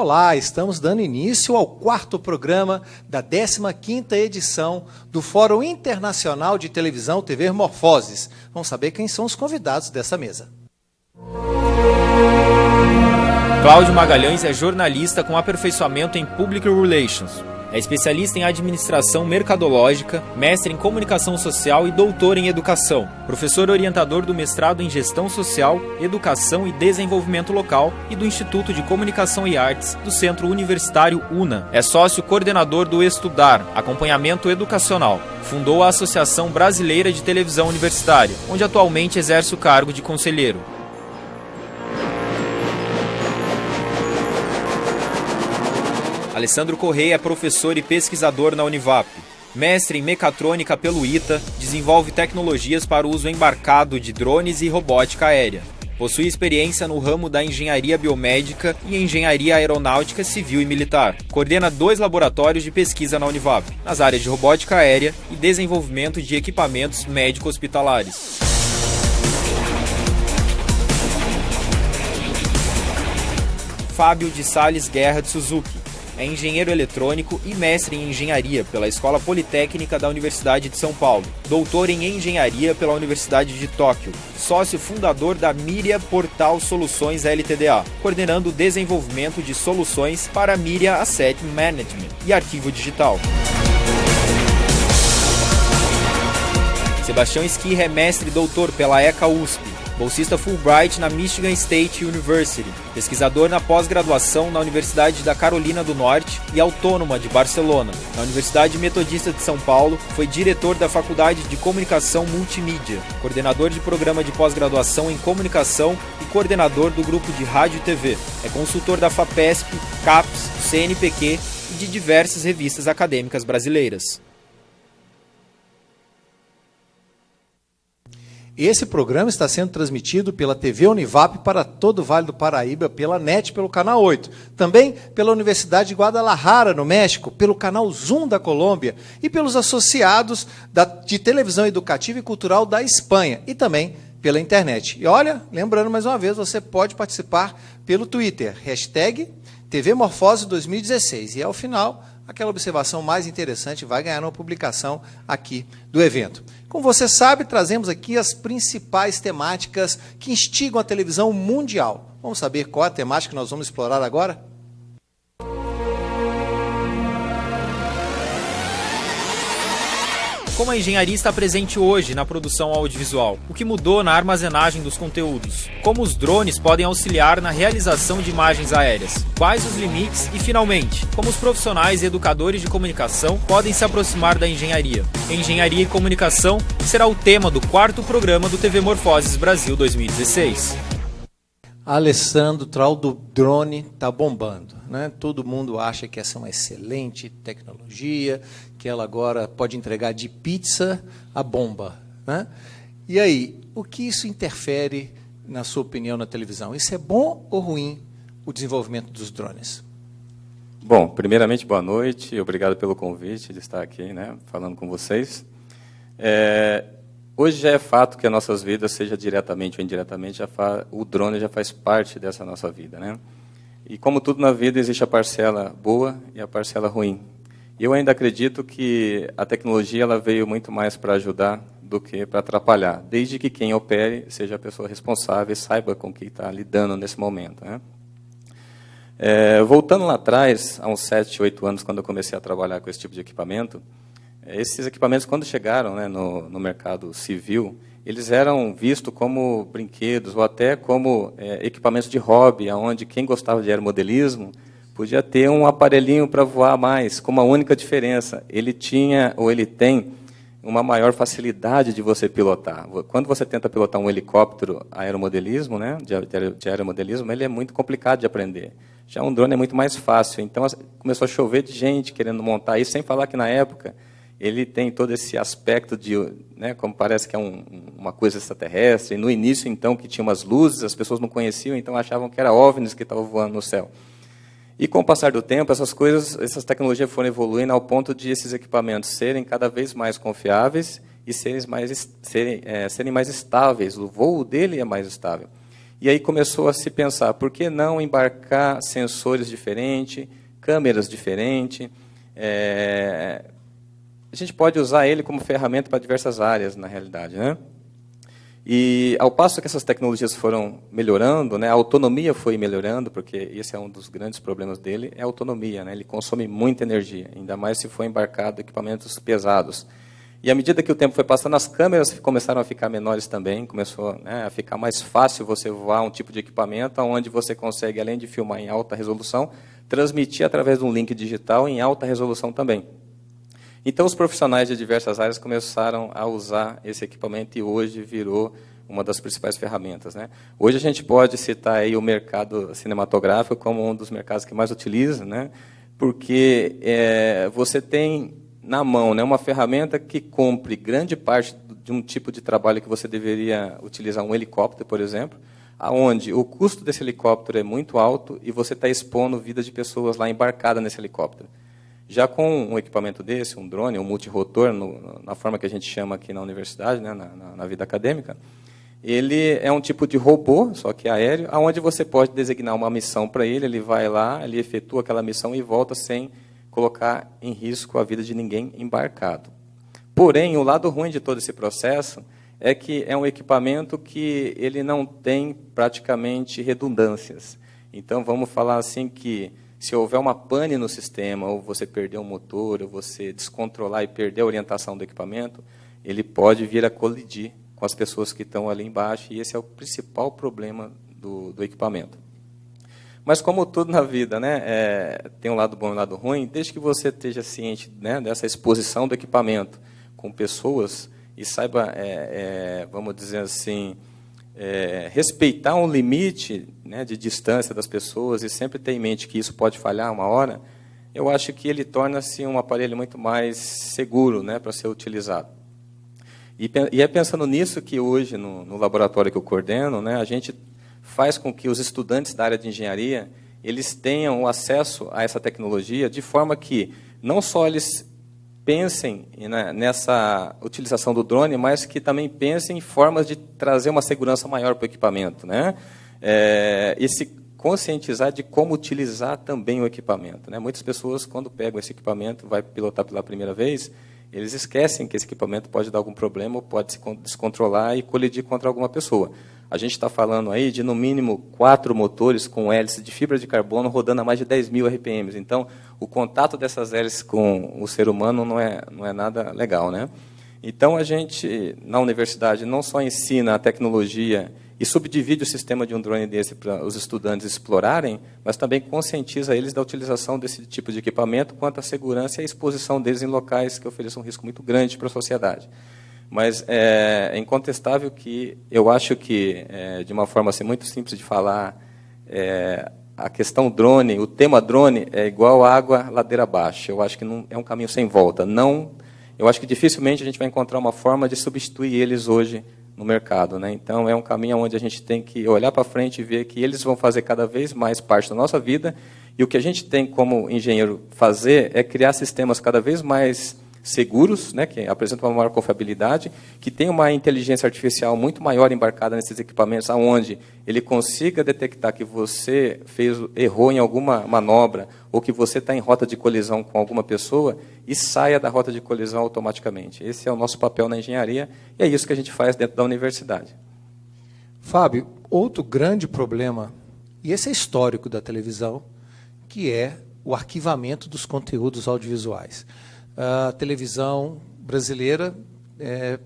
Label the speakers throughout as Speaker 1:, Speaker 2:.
Speaker 1: Olá, estamos dando início ao 4º programa da 15ª edição do Fórum Internacional de Televisão TV Morfoses. Vamos saber quem são os convidados dessa mesa.
Speaker 2: Cláudio Magalhães é jornalista com aperfeiçoamento em Public Relations. É especialista em administração mercadológica, mestre em comunicação social e doutor em educação. Professor orientador do mestrado em gestão social, educação e desenvolvimento local e do Instituto de Comunicação e Artes do Centro Universitário UNA. É sócio coordenador do Estudar, acompanhamento educacional. Fundou a Associação Brasileira de Televisão Universitária, onde atualmente exerce o cargo de conselheiro. Alessandro Correia é professor e pesquisador na Univap. Mestre em mecatrônica pelo ITA, desenvolve tecnologias para o uso embarcado de drones e robótica aérea. Possui experiência no ramo da engenharia biomédica e engenharia aeronáutica civil e militar. Coordena 2 laboratórios de pesquisa na Univap, nas áreas de robótica aérea e desenvolvimento de equipamentos médico-hospitalares. Fábio de Sales Guerra de Suzuki. É engenheiro eletrônico e mestre em engenharia pela Escola Politécnica da Universidade de São Paulo. Doutor em engenharia pela Universidade de Tóquio. Sócio fundador da Miria Portal Soluções Ltda, coordenando o desenvolvimento de soluções para Miria Asset Management e arquivo digital. Sebastião Esquirra é mestre e doutor pela ECA USP. Bolsista Fulbright na Michigan State University, pesquisador na pós-graduação na Universidade da Carolina do Norte e Autônoma de Barcelona. Na Universidade Metodista de São Paulo, foi diretor da Faculdade de Comunicação Multimídia, coordenador de programa de pós-graduação em comunicação e coordenador do grupo de rádio e TV. É consultor da FAPESP, CAPES, CNPq e de diversas revistas acadêmicas brasileiras.
Speaker 1: Esse programa está sendo transmitido pela TV Univap para todo o Vale do Paraíba, pela NET, pelo canal 8. Também pela Universidade de Guadalajara, no México, pelo canal Zoom da Colômbia e pelos associados de televisão educativa e cultural da Espanha e também pela internet. E olha, lembrando mais uma vez, você pode participar pelo Twitter, hashtag TVMorfose 2016. E ao final, aquela observação mais interessante vai ganhar uma publicação aqui do evento. Como você sabe, trazemos aqui as principais temáticas que instigam a televisão mundial. Vamos saber qual a temática que nós vamos explorar agora?
Speaker 2: Como a engenharia está presente hoje na produção audiovisual? O que mudou na armazenagem dos conteúdos? Como os drones podem auxiliar na realização de imagens aéreas? Quais os limites? E, finalmente, como os profissionais e educadores de comunicação podem se aproximar da engenharia? Engenharia e comunicação será o tema do 4º programa do TV Morfoses Brasil 2016.
Speaker 1: Alessandro, o tal do drone está bombando, né? Todo mundo acha que essa é uma excelente tecnologia, que ela agora pode entregar de pizza a bomba, né? E aí, o que isso interfere, na sua opinião, na televisão? Isso é bom ou ruim, o desenvolvimento dos drones?
Speaker 3: Bom, primeiramente, boa noite, obrigado pelo convite de estar aqui, né, falando com vocês. Hoje já é fato que as nossas vidas, seja diretamente ou indiretamente, o drone já faz parte dessa nossa vida, né? E como tudo na vida, existe a parcela boa e a parcela ruim. E eu ainda acredito que a tecnologia ela veio muito mais para ajudar do que para atrapalhar, desde que quem opere seja a pessoa responsável e saiba com o que está lidando nesse momento, né? Voltando lá atrás, há uns 7, 8 anos, quando eu comecei a trabalhar com esse tipo de equipamento, esses equipamentos, quando chegaram, né, no mercado civil, eles eram vistos como brinquedos ou até como equipamentos de hobby, onde quem gostava de aeromodelismo podia ter um aparelhinho para voar mais, com uma única diferença. Ele tinha, ou ele tem, uma maior facilidade de você pilotar. Quando você tenta pilotar um helicóptero aeromodelismo, né, de aeromodelismo, ele é muito complicado de aprender. Já um drone é muito mais fácil. Então, começou a chover de gente querendo montar isso, sem falar que, na época, ele tem todo esse aspecto de, né, como parece que é uma coisa extraterrestre. E no início, então, que tinha umas luzes, as pessoas não conheciam, então achavam que era OVNIs que estavam voando no céu. E com o passar do tempo, essas tecnologias foram evoluindo ao ponto de esses equipamentos serem cada vez mais confiáveis e serem mais estáveis. O voo dele é mais estável. E aí começou a se pensar, por que não embarcar sensores diferentes, câmeras diferentes? A gente pode usar ele como ferramenta para diversas áreas, na realidade, né? E, ao passo que essas tecnologias foram melhorando, né, a autonomia foi melhorando, porque esse é um dos grandes problemas dele, é a autonomia, né? Ele consome muita energia, ainda mais se for embarcado equipamentos pesados. E, à medida que o tempo foi passando, as câmeras começaram a ficar menores também, começou, né, a ficar mais fácil você voar um tipo de equipamento onde você consegue, além de filmar em alta resolução, transmitir através de um link digital em alta resolução também. Então, os profissionais de diversas áreas começaram a usar esse equipamento e hoje virou uma das principais ferramentas, né? Hoje a gente pode citar aí o mercado cinematográfico como um dos mercados que mais utiliza, né? Porque você tem na mão, né, uma ferramenta que cumpre grande parte de um tipo de trabalho que você deveria utilizar um helicóptero, por exemplo, aonde o custo desse helicóptero é muito alto e você está expondo vida de pessoas lá embarcadas nesse helicóptero. Já com um equipamento desse, um drone, um multirotor, na forma que a gente chama aqui na universidade, né, na vida acadêmica, ele é um tipo de robô, só que aéreo, onde você pode designar uma missão para ele, ele vai lá, ele efetua aquela missão e volta sem colocar em risco a vida de ninguém embarcado. Porém, o lado ruim de todo esse processo é que é um equipamento que ele não tem praticamente redundâncias. Então, vamos falar assim que se houver uma pane no sistema, ou você perder um motor, ou você descontrolar e perder a orientação do equipamento, ele pode vir a colidir com as pessoas que estão ali embaixo, e esse é o principal problema do equipamento. Mas, como tudo na vida, né, tem um lado bom e um lado ruim, desde que você esteja ciente, né, dessa exposição do equipamento com pessoas e saiba, vamos dizer assim, respeitar um limite, né, de distância das pessoas e sempre ter em mente que isso pode falhar uma hora, eu acho que ele torna-se um aparelho muito mais seguro, né, para ser utilizado. E é pensando nisso que hoje, no laboratório que eu coordeno, né, a gente faz com que os estudantes da área de engenharia eles tenham acesso a essa tecnologia de forma que não só eles pensem nessa utilização do drone, mas que também pensem em formas de trazer uma segurança maior para o equipamento, né? E se conscientizar de como utilizar também o equipamento, né? Muitas pessoas, quando pegam esse equipamento, vai pilotar pela primeira vez, eles esquecem que esse equipamento pode dar algum problema ou pode se descontrolar e colidir contra alguma pessoa. A gente está falando aí de, no mínimo, 4 motores com hélice de fibra de carbono rodando a mais de 10.000 RPMs. Então, o contato dessas hélices com o ser humano não é nada legal, né? Então, a gente, na universidade, não só ensina a tecnologia e subdivide o sistema de um drone desse para os estudantes explorarem, mas também conscientiza eles da utilização desse tipo de equipamento quanto à segurança e à exposição deles em locais que ofereçam um risco muito grande para a sociedade. Mas é incontestável que eu acho que, de uma forma assim, muito simples de falar, a questão drone, o tema drone é igual água ladeira abaixo. Eu acho que não é um caminho sem volta. Eu acho que dificilmente a gente vai encontrar uma forma de substituir eles hoje no mercado, né? Então, é um caminho onde a gente tem que olhar para frente e ver que eles vão fazer cada vez mais parte da nossa vida, e o que a gente tem como engenheiro fazer é criar sistemas cada vez mais seguros, né, que apresentam uma maior confiabilidade, que tem uma inteligência artificial muito maior embarcada nesses equipamentos, onde ele consiga detectar que você errou em alguma manobra ou que você está em rota de colisão com alguma pessoa e saia da rota de colisão automaticamente. Esse é o nosso papel na engenharia e é isso que a gente faz dentro da universidade.
Speaker 1: Fábio, outro grande problema, e esse é histórico da televisão, que é o arquivamento dos conteúdos audiovisuais. A televisão brasileira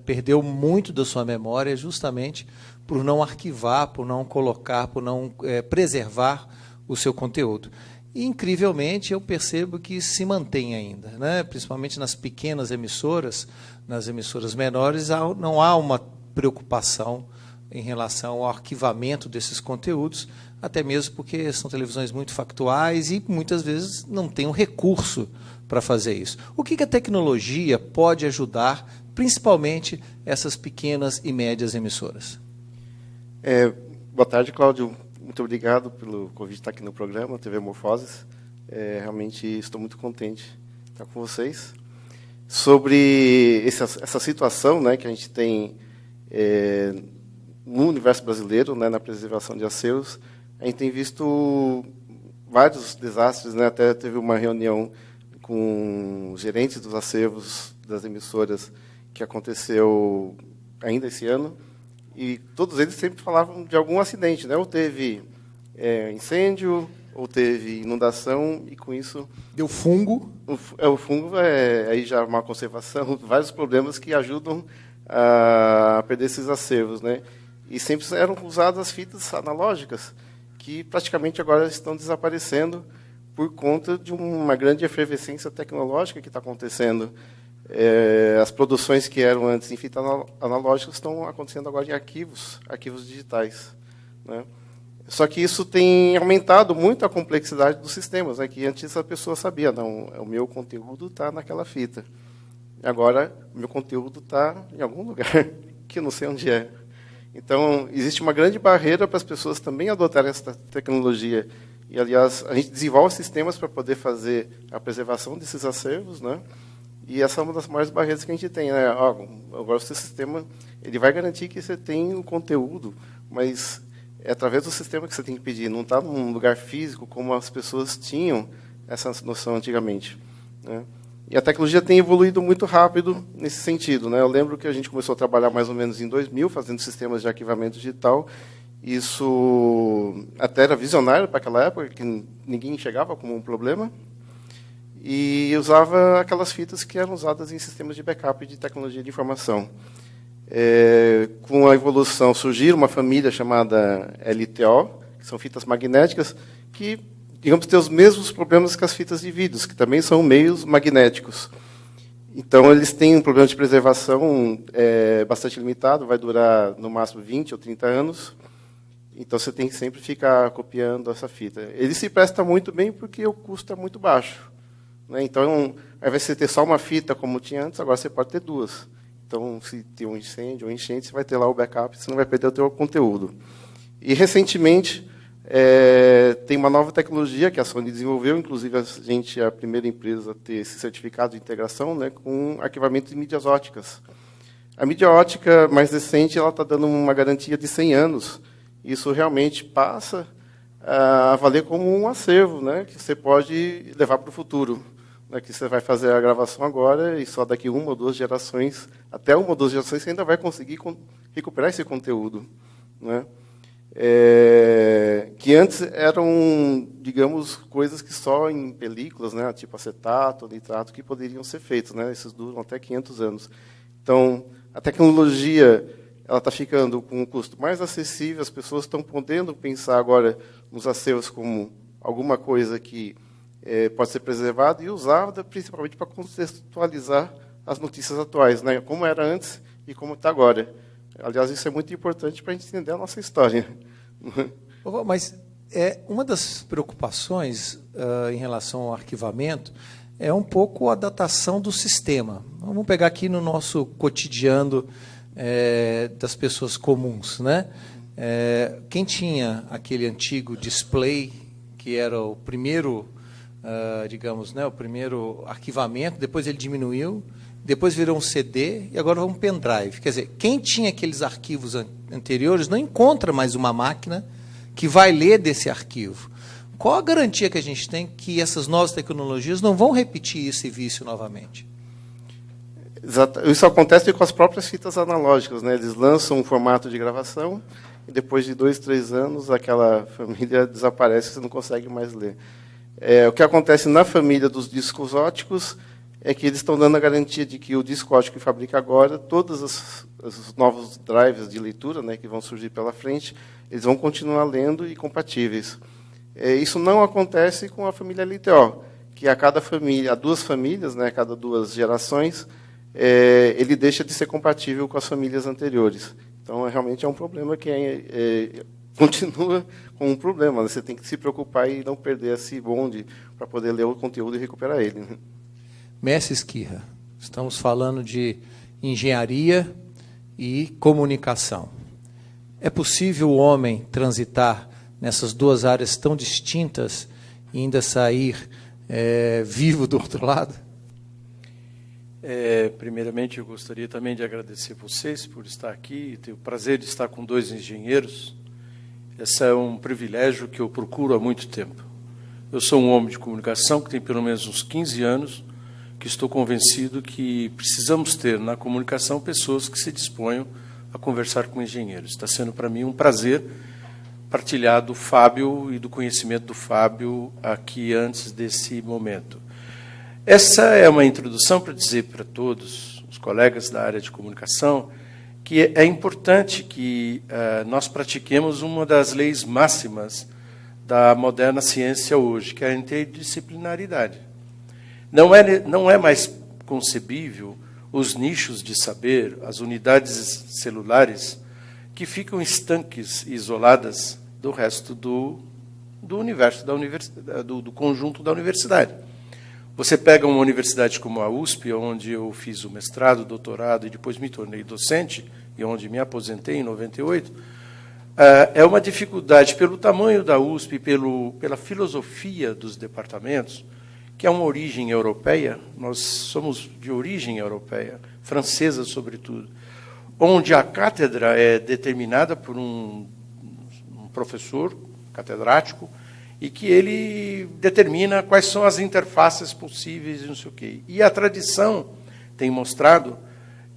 Speaker 1: perdeu muito da sua memória justamente por não arquivar, por não colocar, por não preservar o seu conteúdo. E, incrivelmente, eu percebo que se mantém ainda, né? Principalmente nas pequenas emissoras, nas emissoras menores, não há uma preocupação em relação ao arquivamento desses conteúdos, até mesmo porque são televisões muito factuais e, muitas vezes, não tem um recurso para fazer isso. O que a tecnologia pode ajudar, principalmente essas pequenas e médias emissoras?
Speaker 4: Boa tarde, Cláudio. Muito obrigado pelo convite de estar aqui no programa TV Morfoses. Realmente estou muito contente de estar com vocês. Sobre essa situação, né, que a gente tem no universo brasileiro, né, na preservação de acervos, a gente tem visto vários desastres, né? Até teve uma reunião com os gerentes dos acervos das emissoras que aconteceu ainda esse ano, e todos eles sempre falavam de algum acidente, né? Ou teve incêndio, ou teve inundação, e com isso...
Speaker 1: Deu fungo.
Speaker 4: O fungo aí já má conservação, vários problemas que ajudam a perder esses acervos, né? E sempre eram usadas as fitas analógicas, que praticamente agora estão desaparecendo por conta de uma grande efervescência tecnológica que está acontecendo. As produções que eram antes em fita analógica estão acontecendo agora em arquivos digitais, né? Só que isso tem aumentado muito a complexidade dos sistemas, né? Que antes a pessoa sabia, não, o meu conteúdo está naquela fita. Agora, o meu conteúdo está em algum lugar, que eu não sei onde é. Então, existe uma grande barreira para as pessoas também adotarem essa tecnologia. E, aliás, a gente desenvolve sistemas para poder fazer a preservação desses acervos, né? E essa é uma das maiores barreiras que a gente tem, né? Agora, o seu sistema ele vai garantir que você tem o conteúdo, mas é através do sistema que você tem que pedir, não está num lugar físico como as pessoas tinham essa noção antigamente, né? E a tecnologia tem evoluído muito rápido nesse sentido, né? Eu lembro que a gente começou a trabalhar mais ou menos em 2000, fazendo sistemas de arquivamento digital. Isso até era visionário para aquela época, que ninguém enxergava como um problema. E usava aquelas fitas que eram usadas em sistemas de backup de tecnologia de informação. Com a evolução, surgiu uma família chamada LTO, que são fitas magnéticas, que, digamos, tem os mesmos problemas que as fitas de vídeos, que também são meios magnéticos. Então, eles têm um problema de preservação bastante limitado, vai durar, no máximo, 20 ou 30 anos. Então, você tem que sempre ficar copiando essa fita. Ele se presta muito bem porque o custo é muito baixo, né? Então, ao invés de você ter só uma fita, como tinha antes, agora você pode ter duas. Então, se tem um incêndio ou enchente, você vai ter lá o backup, você não vai perder o seu conteúdo. E, recentemente, tem uma nova tecnologia que a Sony desenvolveu, inclusive a gente é a primeira empresa a ter esse certificado de integração, né, com arquivamento de mídias óticas. A mídia ótica mais recente está dando uma garantia de 100 anos. Isso realmente passa a valer como um acervo, né, que você pode levar para o futuro. Né, que você vai fazer a gravação agora e só daqui uma ou duas gerações, até uma ou duas gerações, você ainda vai conseguir recuperar esse conteúdo, né? Que antes eram, digamos, coisas que só em películas, né, tipo acetato, nitrato, que poderiam ser feitas, né? Esses duram até 500 anos. Então, a tecnologia ela está ficando com um custo mais acessível, as pessoas estão podendo pensar agora nos acervos como alguma coisa que pode ser preservada e usada principalmente para contextualizar as notícias atuais, né? Como era antes e como está agora. Aliás, isso é muito importante para a gente entender a nossa história.
Speaker 1: Mas uma das preocupações em relação ao arquivamento é um pouco a datação do sistema. Vamos pegar aqui no nosso cotidiano das pessoas comuns, né? Quem tinha aquele antigo display, que era o primeiro, digamos, né, o primeiro arquivamento, depois ele diminuiu, depois virou um CD e agora um pendrive. Quer dizer, quem tinha aqueles arquivos anteriores não encontra mais uma máquina que vai ler desse arquivo. Qual a garantia que a gente tem que essas novas tecnologias não vão repetir esse vício novamente?
Speaker 4: Exato. Isso acontece com as próprias fitas analógicas, né? Eles lançam um formato de gravação e depois de 2, 3 anos aquela família desaparece, você não consegue mais ler. O que acontece na família dos discos óticos é que eles estão dando a garantia de que o disco ótico que fabrica agora, todos os novos drives de leitura, né, que vão surgir pela frente, eles vão continuar lendo e compatíveis. Isso não acontece com a família LTO, que a cada família, a duas famílias, né, a cada 2 gerações, ele deixa de ser compatível com as famílias anteriores. Então, realmente é um problema que continua com um problema. Você tem que se preocupar e não perder esse bonde para poder ler o conteúdo e recuperar ele, né?
Speaker 1: Mestre Esquirra, estamos falando de engenharia e comunicação. É possível o homem transitar nessas duas áreas tão distintas e ainda sair vivo do outro lado?
Speaker 5: Primeiramente, eu gostaria também de agradecer vocês por estar aqui, ter o prazer de estar com 2 engenheiros. Esse é um privilégio que eu procuro há muito tempo. Eu sou um homem de comunicação que tem pelo menos uns 15 anos, que estou convencido que precisamos ter na comunicação pessoas que se disponham a conversar com engenheiros. Está sendo para mim um prazer partilhar do Fábio e do conhecimento do Fábio aqui antes desse momento. Essa é uma introdução para dizer para todos os colegas da área de comunicação que é importante que nós pratiquemos uma das leis máximas da moderna ciência hoje, que é a interdisciplinaridade. Não é mais concebível os nichos de saber, as unidades celulares, que ficam estanques e isoladas do resto do universo, do conjunto da universidade. Você pega uma universidade como a USP, onde eu fiz o mestrado, doutorado e depois me tornei docente, e onde me aposentei em 98, é uma dificuldade pelo tamanho da USP, pela filosofia dos departamentos, que é uma origem europeia, nós somos de origem europeia, francesa sobretudo, onde a cátedra é determinada por um professor catedrático, e que ele determina quais são as interfaces possíveis e não sei o quê. E a tradição tem mostrado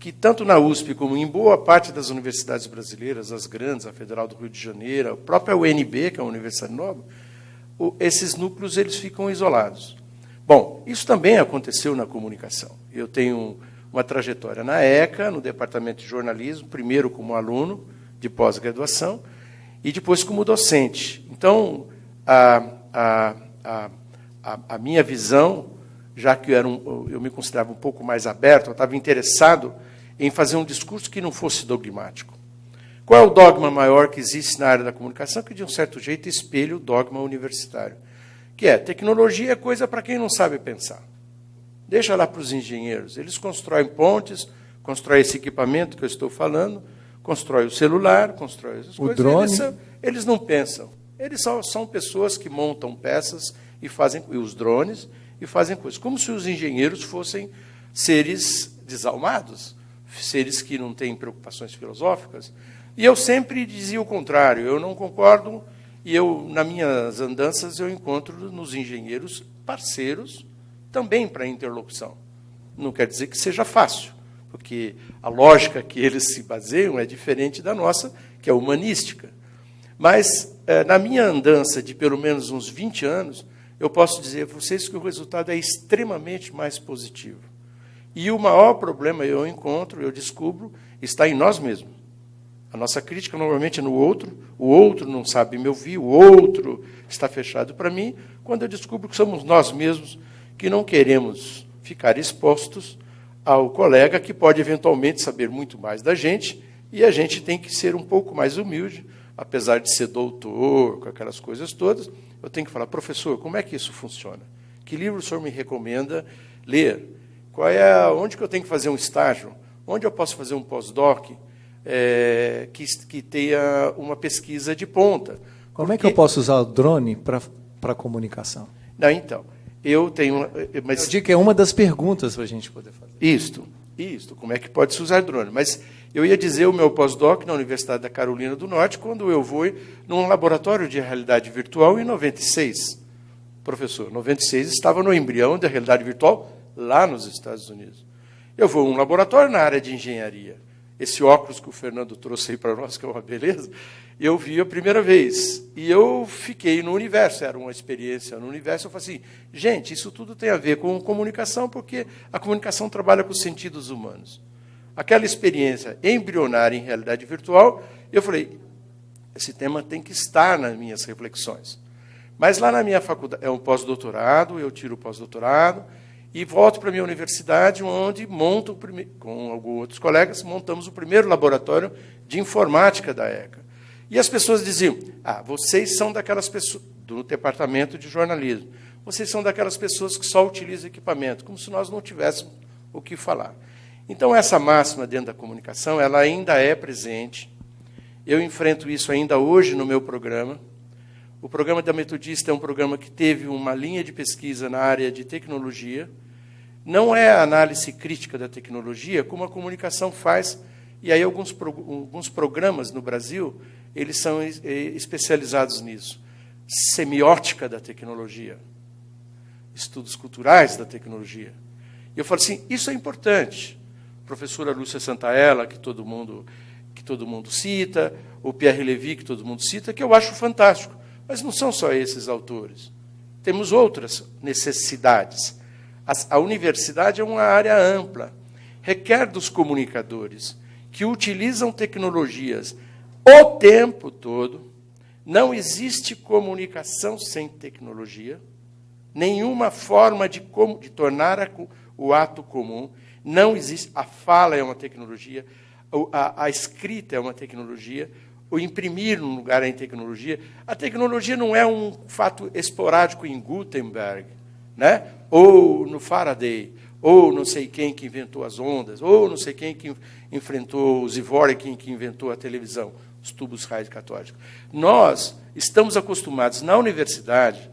Speaker 5: que, tanto na USP como em boa parte das universidades brasileiras, as grandes, a Federal do Rio de Janeiro, a própria UNB, que é a Universidade Nova, esses núcleos eles ficam isolados. Bom, isso também aconteceu na comunicação. Eu tenho uma trajetória na ECA, no Departamento de Jornalismo, primeiro como aluno de pós-graduação e depois como docente. Então, a minha visão, já que eu me considerava um pouco mais aberto, eu estava interessado em fazer um discurso que não fosse dogmático. Qual é o dogma maior que existe na área da comunicação, que, de um certo jeito, espelha o dogma universitário? Que é, tecnologia é coisa para quem não sabe pensar. Deixa lá para os engenheiros. Eles constroem pontes, constroem esse equipamento que eu estou falando, constroem o celular, constroem as coisas.
Speaker 1: Drone.
Speaker 5: Eles não pensam. Eles são pessoas que montam peças e fazem, e os drones, e fazem coisas. Como se os engenheiros fossem seres desalmados, seres que não têm preocupações filosóficas. E eu sempre dizia o contrário, eu não concordo, e nas minhas andanças, eu encontro nos engenheiros parceiros também para interlocução. Não quer dizer que seja fácil, porque a lógica que eles se baseiam é diferente da nossa, que é humanística. Mas, na minha andança de pelo menos uns 20 anos, eu posso dizer a vocês que o resultado é extremamente mais positivo. E o maior problema eu descubro, está em nós mesmos. A nossa crítica normalmente é no outro, o outro não sabe me ouvir, o outro está fechado para mim, quando eu descubro que somos nós mesmos que não queremos ficar expostos ao colega que pode eventualmente saber muito mais da gente, e a gente tem que ser um pouco mais humilde, apesar de ser doutor, com aquelas coisas todas, eu tenho que falar, professor, como é que isso funciona? Que livro o senhor me recomenda ler? Onde que eu tenho que fazer um estágio? Onde eu posso fazer um pós-doc que tenha uma pesquisa de ponta?
Speaker 1: Como é que eu posso usar o drone para comunicação?
Speaker 5: Não, então, eu tenho...
Speaker 1: Mas eu digo que é uma das perguntas para a gente poder fazer.
Speaker 5: Isto, como é que pode se usar drone? Mas eu ia dizer o meu pós-doc na Universidade da Carolina do Norte, quando eu vou num laboratório de realidade virtual em 96. Professor, 96 estava no embrião da realidade virtual lá nos Estados Unidos. Eu vou a um laboratório na área de engenharia. Esse óculos que o Fernando trouxe aí para nós, que é uma beleza, eu vi a primeira vez. E eu fiquei no universo, era uma experiência no universo. Eu falei assim, gente, isso tudo tem a ver com comunicação, porque a comunicação trabalha com os sentidos humanos. Aquela experiência embrionária em realidade virtual, eu falei, esse tema tem que estar nas minhas reflexões. Mas lá na minha faculdade, é um pós-doutorado, eu tiro o pós-doutorado, e volto para a minha universidade, onde monto, com alguns outros colegas, montamos o primeiro laboratório de informática da ECA. E as pessoas diziam, vocês são daquelas pessoas, do departamento de jornalismo, vocês são daquelas pessoas que só utilizam equipamento, como se nós não tivéssemos o que falar. Então, essa máxima dentro da comunicação, ela ainda é presente. Eu enfrento isso ainda hoje no meu programa. O programa da Metodista é um programa que teve uma linha de pesquisa na área de tecnologia. não é a análise crítica da tecnologia como a comunicação faz, e aí alguns programas no Brasil, eles são especializados nisso. Semiótica da tecnologia, estudos culturais da tecnologia. E eu falo assim, isso é importante. A professora Lúcia Santaella, que todo mundo cita, o Pierre Levy, que todo mundo cita, que eu acho fantástico. Mas não são só esses autores. Temos outras necessidades. A universidade é uma área ampla, requer dos comunicadores que utilizam tecnologias o tempo todo. Não existe comunicação sem tecnologia, nenhuma forma de tornar o ato comum. Não existe. A fala é uma tecnologia, a escrita é uma tecnologia, o imprimir num lugar é tecnologia. A tecnologia não é um fato esporádico em Gutenberg, né? Ou no Faraday, ou não sei quem que inventou as ondas, ou não sei quem que enfrentou o Zvorekin que inventou a televisão, os tubos radiocatódicos. Nós estamos acostumados, na universidade,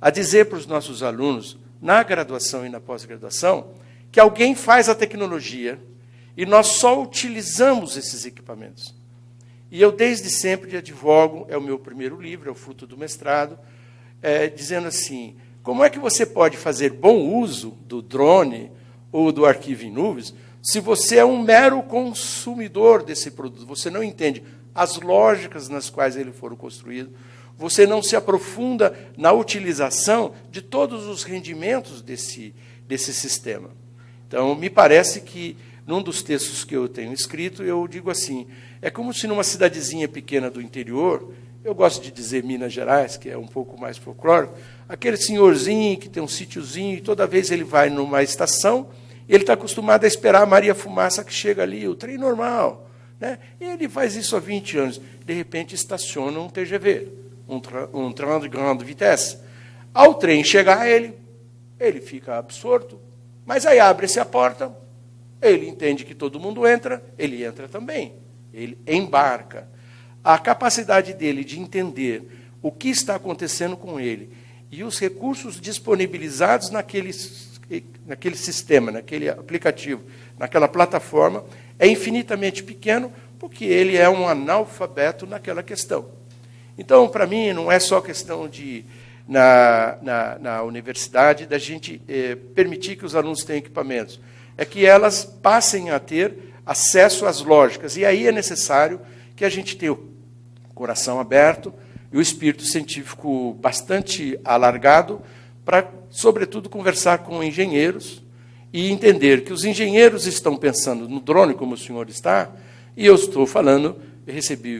Speaker 5: a dizer para os nossos alunos, na graduação e na pós-graduação, que alguém faz a tecnologia e nós só utilizamos esses equipamentos. E eu, desde sempre, advogo, é o meu primeiro livro, é o fruto do mestrado, dizendo assim, como é que você pode fazer bom uso do drone ou do arquivo em nuvens se você é um mero consumidor desse produto? Você não entende as lógicas nas quais ele foram construídos, você não se aprofunda na utilização de todos os rendimentos desse sistema. Então, me parece que, num dos textos que eu tenho escrito, eu digo assim, é como se numa cidadezinha pequena do interior, eu gosto de dizer Minas Gerais, que é um pouco mais folclórico, aquele senhorzinho que tem um sítiozinho, e toda vez ele vai numa estação, ele está acostumado a esperar a Maria Fumaça que chega ali, o trem normal, né? E ele faz isso há 20 anos. De repente, estaciona um TGV, um trem de grande vitesse. Ao trem chegar, ele fica absorto, mas aí abre-se a porta, ele entende que todo mundo entra, ele entra também, ele embarca. A capacidade dele de entender o que está acontecendo com ele e os recursos disponibilizados naquele sistema, naquele aplicativo, naquela plataforma, é infinitamente pequeno, porque ele é um analfabeto naquela questão. Então, para mim, não é só questão de, na universidade, da gente permitir que os alunos tenham equipamentos, é que elas passem a ter acesso às lógicas. E aí é necessário que a gente tenha o coração aberto e o espírito científico bastante alargado para, sobretudo, conversar com engenheiros e entender que os engenheiros estão pensando no drone, como o senhor está, e eu estou falando,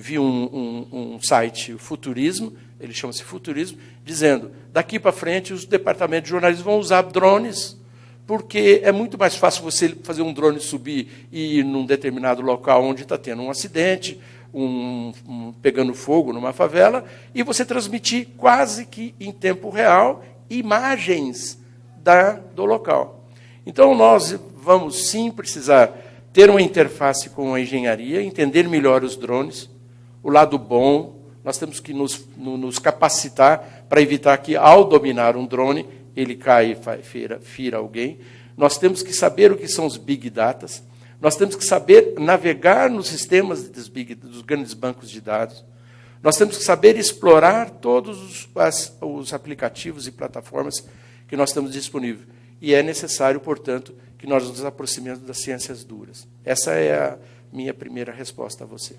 Speaker 5: vi um site, Futurismo, ele chama-se Futurismo, dizendo, daqui para frente os departamentos de jornalismo vão usar drones, porque é muito mais fácil você fazer um drone subir e ir num determinado local onde está tendo um acidente, pegando fogo numa favela, e você transmitir quase que em tempo real imagens do local. Então, nós vamos sim precisar ter uma interface com a engenharia, entender melhor os drones, o lado bom, nós temos que nos capacitar para evitar que, ao dominar um drone, ele caia e fira alguém. Nós temos que saber o que são os big data, nós temos que saber navegar nos sistemas dos grandes bancos de dados, nós temos que saber explorar todos os aplicativos e plataformas que nós temos disponíveis. E é necessário, portanto, que nós nos aproximemos das ciências duras. Essa é a minha primeira resposta a você.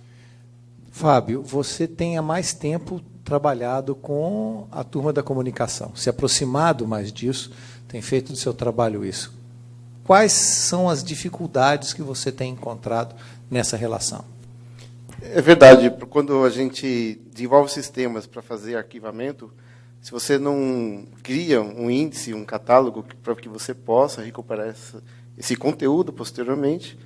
Speaker 1: Fábio, você tem há mais tempo trabalhado com a turma da comunicação, se aproximado mais disso, tem feito do seu trabalho isso. Quais são as dificuldades que você tem encontrado nessa relação?
Speaker 4: É verdade, quando a gente desenvolve sistemas para fazer arquivamento, se você não cria um índice, um catálogo para que você possa recuperar esse conteúdo posteriormente,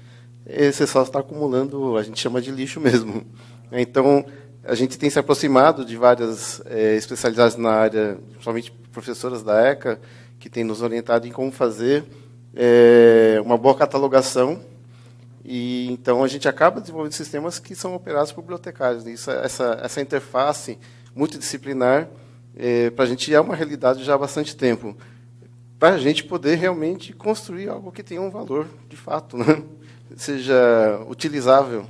Speaker 4: você só está acumulando, a gente chama de lixo mesmo. Então, a gente tem se aproximado de várias especialidades na área, principalmente professoras da ECA, que têm nos orientado em como fazer uma boa catalogação. E então a gente acaba desenvolvendo sistemas que são operados por bibliotecários. Isso, essa interface multidisciplinar, para a gente é uma realidade já há bastante tempo. para a gente poder realmente construir algo que tenha um valor de fato, né? Seja utilizável.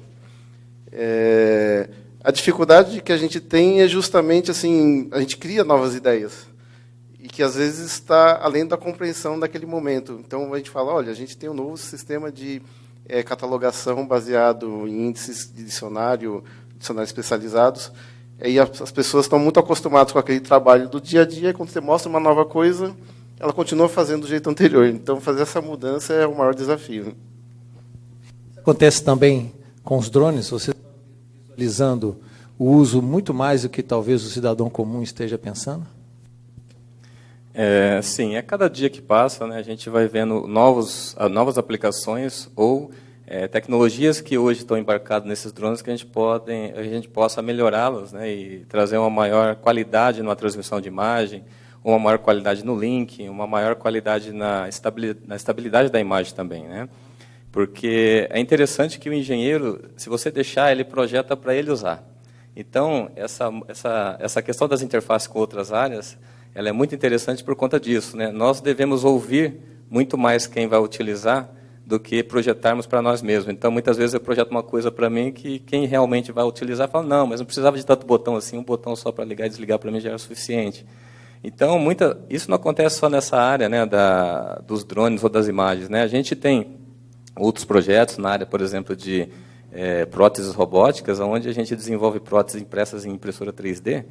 Speaker 4: A dificuldade que a gente tem é justamente assim, a gente cria novas ideias e que às vezes está além da compreensão daquele momento. Então a gente fala, olha, a gente tem um novo sistema de catalogação baseado em índices de dicionários especializados. E as pessoas estão muito acostumadas com aquele trabalho do dia a dia, e quando você mostra uma nova coisa, ela continua fazendo do jeito anterior. Então, fazer essa mudança é o maior desafio.
Speaker 1: Acontece também com os drones, você está visualizando o uso muito mais do que talvez o cidadão comum esteja pensando?
Speaker 3: Sim, a cada dia que passa, né, a gente vai vendo novas aplicações ou tecnologias que hoje estão embarcadas nesses drones que a gente possa melhorá-las, né, e trazer uma maior qualidade na transmissão de imagem, uma maior qualidade no link, uma maior qualidade na estabilidade da imagem também, né? Porque é interessante que o engenheiro, se você deixar, ele projeta para ele usar. Então, essa questão das interfaces com outras áreas, ela é muito interessante por conta disso, né? Nós devemos ouvir muito mais quem vai utilizar do que projetarmos para nós mesmos. Então, muitas vezes eu projeto uma coisa para mim que quem realmente vai utilizar fala, não, mas não precisava de tanto botão assim, um botão só para ligar e desligar para mim já era suficiente. Então, isso não acontece só nessa área, né, dos drones ou das imagens, né? A gente tem outros projetos na área, por exemplo, de próteses robóticas, onde a gente desenvolve próteses impressas em impressora 3D,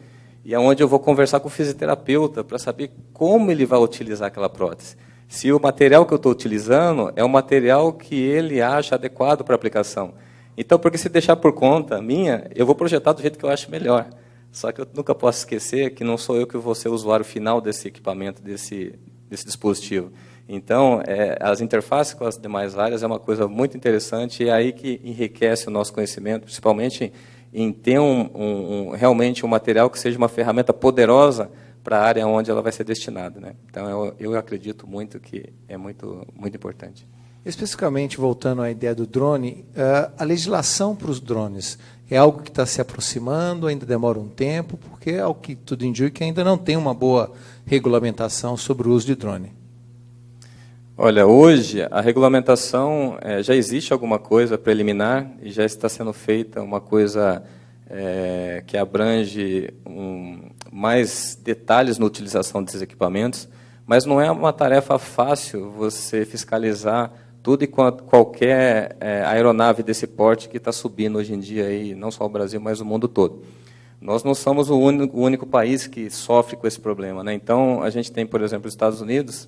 Speaker 3: e onde eu vou conversar com o fisioterapeuta para saber como ele vai utilizar aquela prótese. Se o material que eu estou utilizando é um material que ele acha adequado para a aplicação. Então, porque se deixar por conta minha, eu vou projetar do jeito que eu acho melhor. Só que eu nunca posso esquecer que não sou eu que vou ser o usuário final desse equipamento, desse dispositivo. Então, as interfaces com as demais áreas é uma coisa muito interessante, e é aí que enriquece o nosso conhecimento, principalmente em ter realmente um material que seja uma ferramenta poderosa para a área onde ela vai ser destinada, né? Então, eu acredito muito que é muito, muito importante.
Speaker 1: Especificamente, voltando à ideia do drone, a legislação para os drones é algo que está se aproximando, ainda demora um tempo, porque, ao que tudo indica, ainda não tem uma boa regulamentação sobre o uso de drone.
Speaker 3: Olha, hoje a regulamentação, já existe alguma coisa preliminar e já está sendo feita uma coisa que abrange mais detalhes na utilização desses equipamentos, mas não é uma tarefa fácil você fiscalizar tudo e qualquer aeronave desse porte que está subindo hoje em dia, aí, não só o Brasil, mas o mundo todo. Nós não somos o único país que sofre com esse problema, né? Então, a gente tem, por exemplo, os Estados Unidos,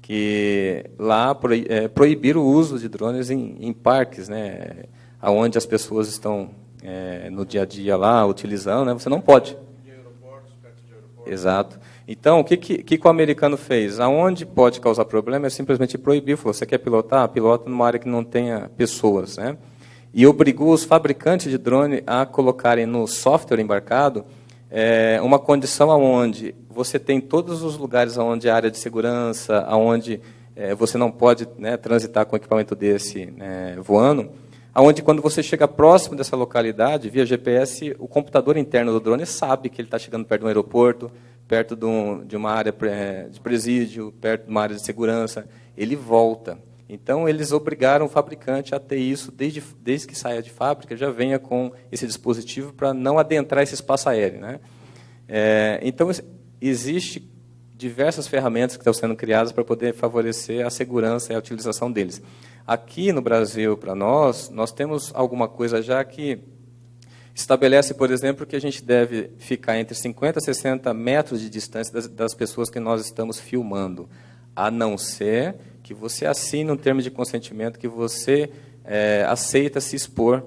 Speaker 3: que lá proibiram o uso de drones em parques, né, onde as pessoas estão no dia a dia lá utilizando, né, você não pode.
Speaker 5: Em aeroportos, perto de aeroportos.
Speaker 3: Exato. Então, o que o americano fez? Aonde pode causar problema é simplesmente proibir. Falou, você quer pilotar? Pilota numa área que não tenha pessoas, né? E obrigou os fabricantes de drone a colocarem no software embarcado uma condição onde você tem todos os lugares onde a área de segurança, onde você não pode, né, transitar com um equipamento desse voando, onde quando você chega próximo dessa localidade, via GPS, o computador interno do drone sabe que ele está chegando perto de um aeroporto, perto de uma área de presídio, perto de uma área de segurança, ele volta. Então, eles obrigaram o fabricante a ter isso, desde que saia de fábrica, já venha com esse dispositivo para não adentrar esse espaço aéreo, né? Então, existe diversas ferramentas que estão sendo criadas para poder favorecer a segurança e a utilização deles. Aqui no Brasil, para nós temos alguma coisa já que estabelece, por exemplo, que a gente deve ficar entre 50 a 60 metros de distância das pessoas que nós estamos filmando, a não ser que você assine um termo de consentimento que você aceita se expor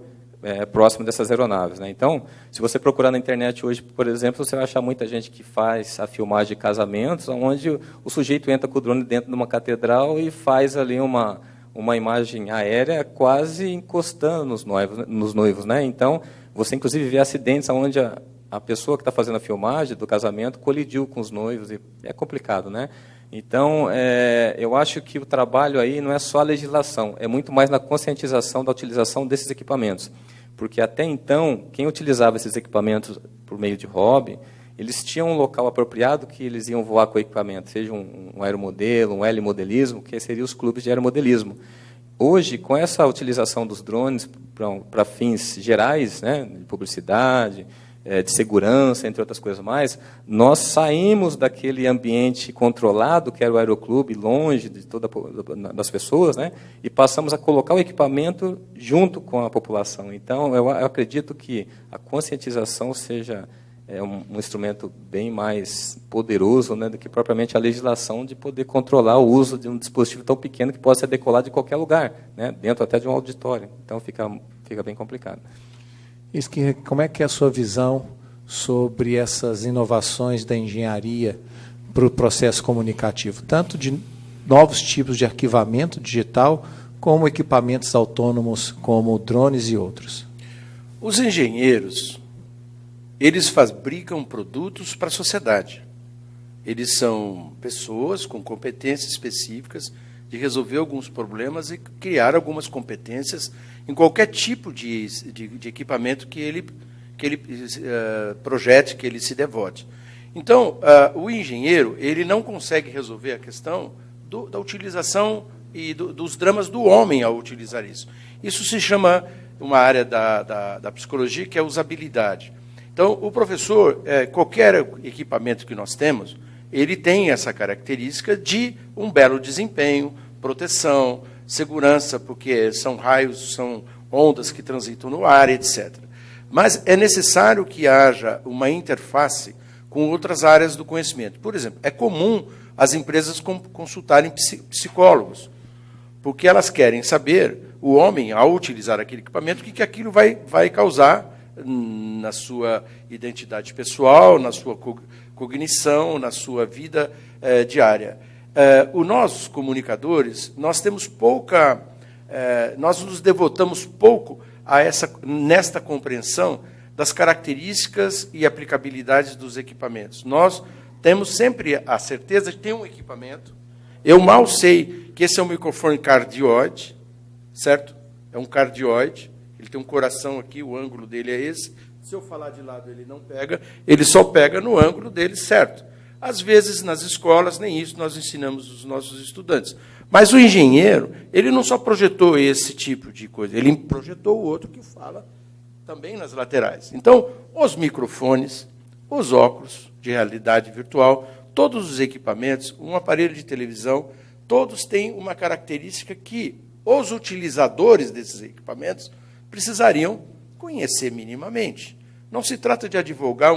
Speaker 3: próximo dessas aeronaves, né? Então, se você procurar na internet hoje, por exemplo, você vai achar muita gente que faz a filmagem de casamentos, onde o sujeito entra com o drone dentro de uma catedral e faz ali uma imagem aérea quase encostando nos noivos, né? Então, você inclusive vê acidentes onde a pessoa que está fazendo a filmagem do casamento colidiu com os noivos, e é complicado, né? Então, eu acho que o trabalho aí não é só a legislação, é muito mais na conscientização da utilização desses equipamentos. Porque até então, quem utilizava esses equipamentos por meio de hobby, eles tinham um local apropriado que eles iam voar com o equipamento, seja um aeromodelo, um helimodelismo, que seriam os clubes de aeromodelismo. Hoje, com essa utilização dos drones para fins gerais, né, de publicidade, de segurança, entre outras coisas mais, nós saímos daquele ambiente controlado, que era o aeroclube, longe de das pessoas, né, e passamos a colocar o equipamento junto com a população. Então, eu acredito que a conscientização seja um instrumento bem mais poderoso, né, do que propriamente a legislação de poder controlar o uso de um dispositivo tão pequeno que pode ser decolado de qualquer lugar, né, dentro até de um auditório. Então, fica bem complicado.
Speaker 1: Como é que é a sua visão sobre essas inovações da engenharia para o processo comunicativo, tanto de novos tipos de arquivamento digital, como equipamentos autônomos, como drones e outros?
Speaker 5: Os engenheiros, eles fabricam produtos para a sociedade. Eles são pessoas com competências específicas de resolver alguns problemas e criar algumas competências em qualquer tipo de equipamento que ele projete, que ele se devote. Então, o engenheiro ele não consegue resolver a questão da utilização e dos dramas do homem ao utilizar isso. Isso se chama, uma área da psicologia, que é a usabilidade. Então, o professor, qualquer equipamento que nós temos, ele tem essa característica de um belo desempenho, proteção, segurança, porque são raios, são ondas que transitam no ar, etc. Mas é necessário que haja uma interface com outras áreas do conhecimento. Por exemplo, é comum as empresas consultarem psicólogos, porque elas querem saber, o homem, ao utilizar aquele equipamento, o que aquilo vai causar na sua identidade pessoal, na sua cognição, na sua vida diária. Nós, os comunicadores, nós temos nós nos devotamos pouco nesta compreensão das características e aplicabilidades dos equipamentos. Nós temos sempre a certeza de ter um equipamento. Eu mal sei que esse é um microfone cardioide, certo? É um cardioide. Ele tem um coração aqui, o ângulo dele é esse. Se eu falar de lado, ele não pega, ele só pega no ângulo dele, certo? Às vezes, nas escolas, nem isso nós ensinamos os nossos estudantes. Mas o engenheiro, ele não só projetou esse tipo de coisa, ele projetou o outro que fala também nas laterais. Então, os microfones, os óculos de realidade virtual, todos os equipamentos, um aparelho de televisão, todos têm uma característica que os utilizadores desses equipamentos precisariam conhecer minimamente. Não se trata de advogar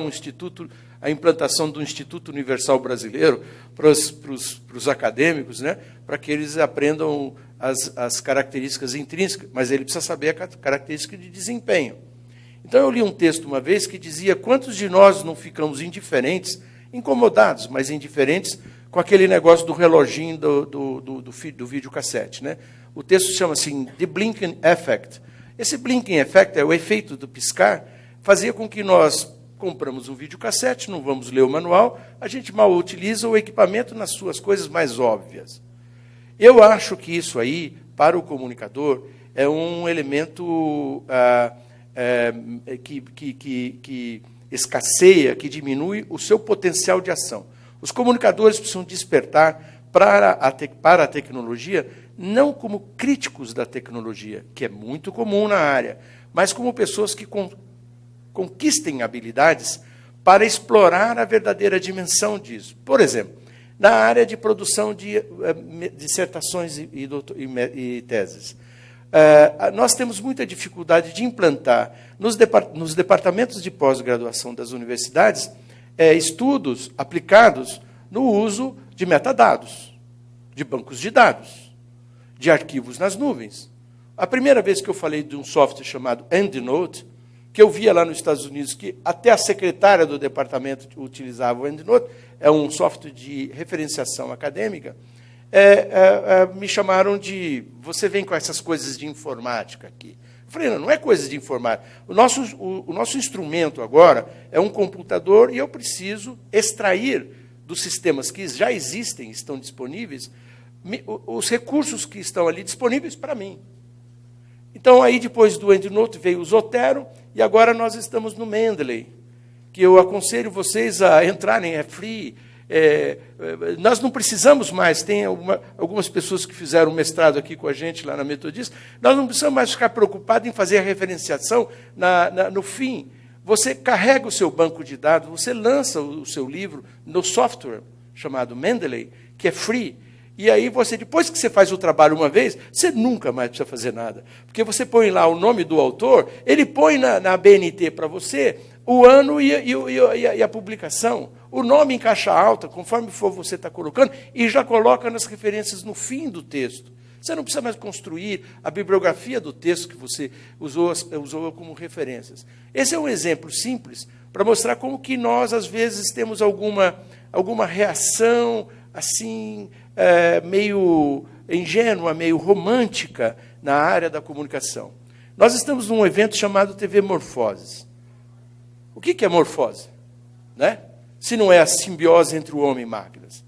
Speaker 5: a implantação do Instituto Universal Brasileiro para os acadêmicos, né, para que eles aprendam as características intrínsecas, mas ele precisa saber a característica de desempenho. Então, eu li um texto uma vez que dizia: quantos de nós não ficamos indiferentes, incomodados, mas indiferentes, com aquele negócio do reloginho do videocassete, né? O texto chama assim, The Blinking Effect. Esse blinking effect, o efeito do piscar, fazia com que nós compramos um videocassete, não vamos ler o manual, a gente mal utiliza o equipamento nas suas coisas mais óbvias. Eu acho que isso aí, para o comunicador, é um elemento que escasseia, que diminui o seu potencial de ação. Os comunicadores precisam despertar para a tecnologia, não como críticos da tecnologia, que é muito comum na área, mas como pessoas que conquistem habilidades para explorar a verdadeira dimensão disso. Por exemplo, na área de produção de dissertações e teses. Nós temos muita dificuldade de implantar nos departamentos de pós-graduação das universidades estudos aplicados no uso de metadados, de bancos de dados, de arquivos nas nuvens. A primeira vez que eu falei de um software chamado EndNote, que eu via lá nos Estados Unidos, que até a secretária do departamento utilizava o EndNote, é um software de referenciação acadêmica, me chamaram de... Você vem com essas coisas de informática aqui. Eu falei, não é coisa de informática. O nosso instrumento agora é um computador e eu preciso extrair dos sistemas que já existem, estão disponíveis, os recursos que estão ali disponíveis para mim. Então, aí depois do EndNote veio o Zotero, e agora nós estamos no Mendeley, que eu aconselho vocês a entrarem, é free. Nós não precisamos mais, tem algumas pessoas que fizeram mestrado aqui com a gente lá na Metodista, nós não precisamos mais ficar preocupados em fazer a referenciação no fim. Você carrega o seu banco de dados, você lança o seu livro no software chamado Mendeley, que é free, e aí depois que você faz o trabalho uma vez, você nunca mais precisa fazer nada. Porque você põe lá o nome do autor, ele põe na BNT para você o ano e a publicação, o nome em caixa alta, conforme for você está colocando, e já coloca nas referências no fim do texto. Você não precisa mais construir a bibliografia do texto que você usou como referências. Esse é um exemplo simples para mostrar como que nós, às vezes, temos alguma reação assim meio ingênua, meio romântica na área da comunicação. Nós estamos num evento chamado TV Morfoses. O que é morfose? Né? Se não é a simbiose entre o homem e máquinas.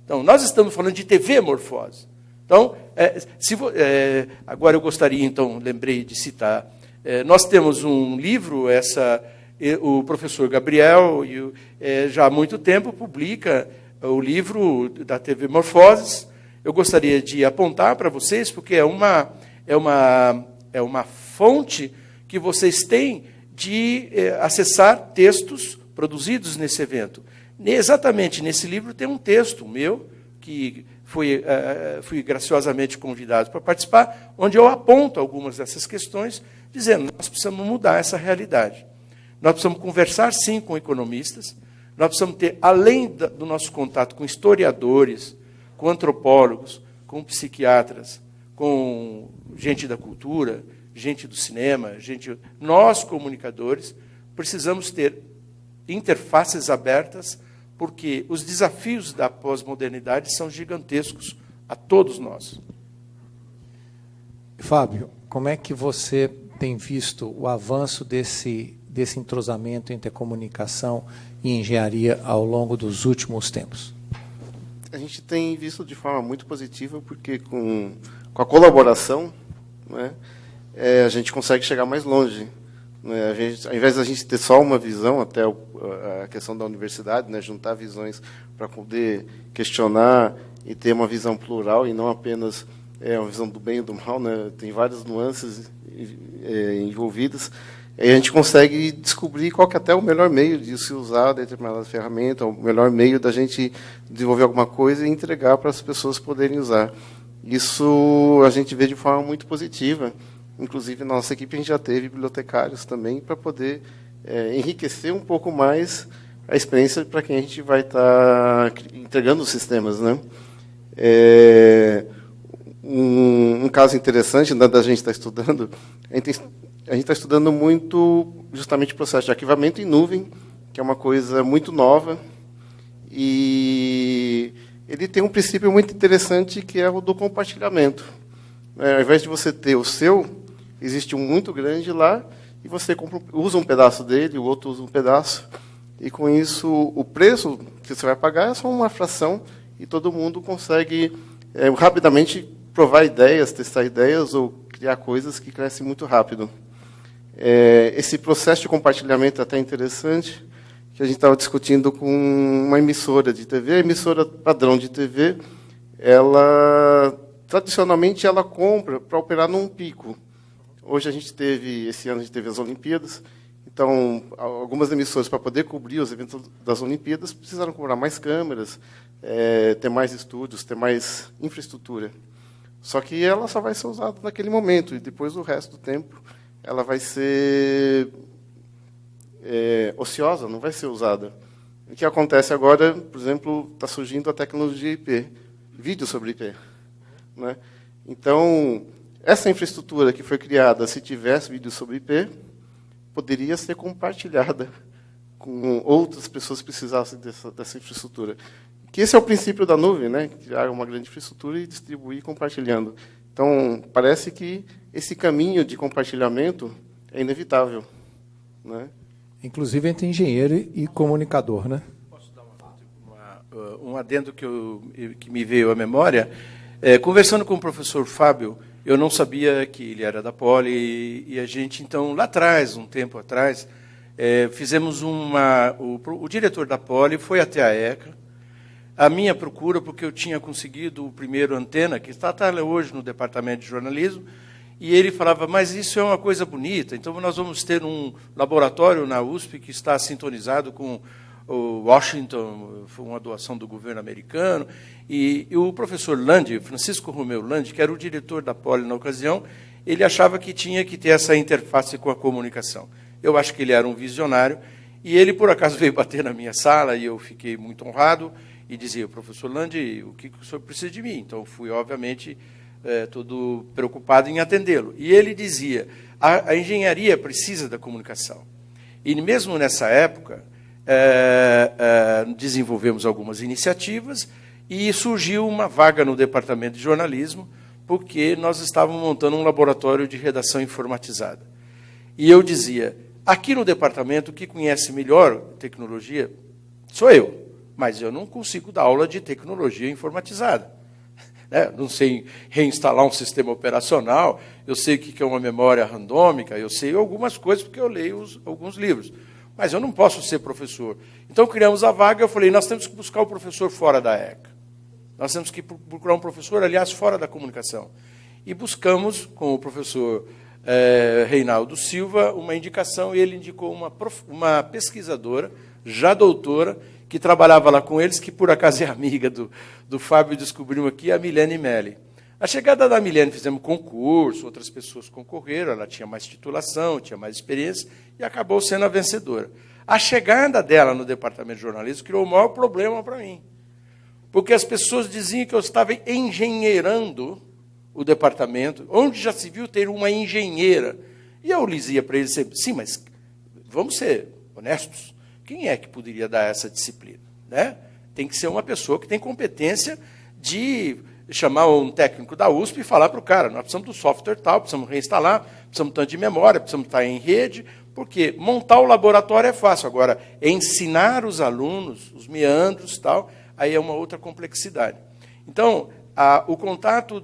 Speaker 5: Então, nós estamos falando de TV Morfose. Então, agora eu gostaria, então, lembrei de citar, nós temos um livro, o professor Gabriel, já há muito tempo, publica o livro da TV Morfoses. Eu gostaria de apontar para vocês, porque é uma fonte que vocês têm de acessar textos produzidos nesse evento. Exatamente nesse livro tem um texto meu, que fui graciosamente convidado para participar, onde eu aponto algumas dessas questões, dizendo que nós precisamos mudar essa realidade. Nós precisamos conversar, sim, com economistas, nós precisamos ter, além do nosso contato com historiadores, com antropólogos, com psiquiatras, com gente da cultura, gente do cinema, nós, comunicadores, precisamos ter interfaces abertas, porque os desafios da pós-modernidade são gigantescos a todos nós.
Speaker 1: Fábio, como é que você tem visto o avanço desse entrosamento entre a comunicação e engenharia ao longo dos últimos tempos?
Speaker 4: A gente tem visto de forma muito positiva, porque com a colaboração, né, a gente consegue chegar mais longe. Ao invés da gente ter só uma visão, até a questão da universidade, né, juntar visões para poder questionar e ter uma visão plural e não apenas uma visão do bem e do mal, né, tem várias nuances envolvidas, a gente consegue descobrir qual que é até o melhor meio de se usar determinada ferramenta, o melhor meio da gente desenvolver alguma coisa e entregar para as pessoas poderem usar. Isso a gente vê de forma muito positiva. Inclusive, na nossa equipe, a gente já teve bibliotecários também para poder enriquecer um pouco mais a experiência para quem a gente vai estar entregando os sistemas, né? Um caso interessante da gente estar estudando, a gente está estudando muito justamente o processo de arquivamento em nuvem, que é uma coisa muito nova, e ele tem um princípio muito interessante, que é o do compartilhamento. Ao invés de você ter o seu, existe um muito grande lá, e você usa um pedaço dele, o outro usa um pedaço, e com isso o preço que você vai pagar é só uma fração, e todo mundo consegue rapidamente provar ideias, testar ideias, ou criar coisas que crescem muito rápido. Esse processo de compartilhamento é até interessante, que a gente estava discutindo com uma emissora de TV. A emissora padrão de TV, tradicionalmente, ela compra para operar num pico. Hoje esse ano a gente teve as Olimpíadas, então algumas emissoras, para poder cobrir os eventos das Olimpíadas, precisaram comprar mais câmeras, ter mais estúdios, ter mais infraestrutura. Só que ela só vai ser usada naquele momento, e depois o resto do tempo ela vai ser ociosa, não vai ser usada. O que acontece agora, por exemplo, está surgindo a tecnologia IP, vídeo sobre IP, né? Então, essa infraestrutura que foi criada, se tivesse vídeo sobre IP, poderia ser compartilhada com outras pessoas que precisassem dessa infraestrutura. Que esse é o princípio da nuvem, né? Criar uma grande infraestrutura e distribuir compartilhando. Então, parece que esse caminho de compartilhamento é inevitável, né?
Speaker 1: Inclusive entre engenheiro e comunicador, né?
Speaker 5: Posso dar um adendo que me veio à memória? Conversando com o professor Fábio, eu não sabia que ele era da Poli, e a gente, então, lá atrás, um tempo atrás, fizemos o diretor da Poli foi até a ECA, a minha procura, porque eu tinha conseguido o primeiro Antena, que está hoje no Departamento de Jornalismo, e ele falava, mas isso é uma coisa bonita, então nós vamos ter um laboratório na USP que está sintonizado com o Washington, foi uma doação do governo americano, e o professor Landi, Francisco Romeu Landi, que era o diretor da Poli na ocasião, ele achava que tinha que ter essa interface com a comunicação. Eu acho que ele era um visionário, e ele, por acaso, veio bater na minha sala, e eu fiquei muito honrado, e dizia, professor Landi, o que o senhor precisa de mim? Então, fui, obviamente, todo preocupado em atendê-lo. E ele dizia, a engenharia precisa da comunicação. E mesmo nessa época, desenvolvemos algumas iniciativas e surgiu uma vaga no departamento de jornalismo, porque nós estávamos montando um laboratório de redação informatizada. E eu dizia, aqui no departamento, o que conhece melhor tecnologia sou eu, mas eu não consigo dar aula de tecnologia informatizada. Não sei reinstalar um sistema operacional, eu sei o que é uma memória randômica, eu sei algumas coisas porque eu leio alguns livros. Mas eu não posso ser professor. Então, criamos a vaga, eu falei, nós temos que buscar o professor fora da ECA. Nós temos que procurar um professor, aliás, fora da comunicação. E buscamos, com o professor Reinaldo Silva, uma indicação, e ele indicou uma pesquisadora, já doutora, que trabalhava lá com eles, que por acaso é amiga do Fábio, descobrimos aqui, a Milene Melli. A chegada da Milene, fizemos concurso, outras pessoas concorreram, ela tinha mais titulação, tinha mais experiência, e acabou sendo a vencedora. A chegada dela no departamento de jornalismo criou o maior problema para mim, porque as pessoas diziam que eu estava engenheirando o departamento, onde já se viu ter uma engenheira. E eu dizia para eles sempre, sim, mas vamos ser honestos, quem é que poderia dar essa disciplina? Né? Tem que ser uma pessoa que tem competência de chamar um técnico da USP e falar para o cara, nós precisamos do software tal, precisamos reinstalar, precisamos tanto de memória, precisamos estar em rede, porque montar o laboratório é fácil. Agora, ensinar os alunos, os meandros, tal, aí é uma outra complexidade. Então, o contato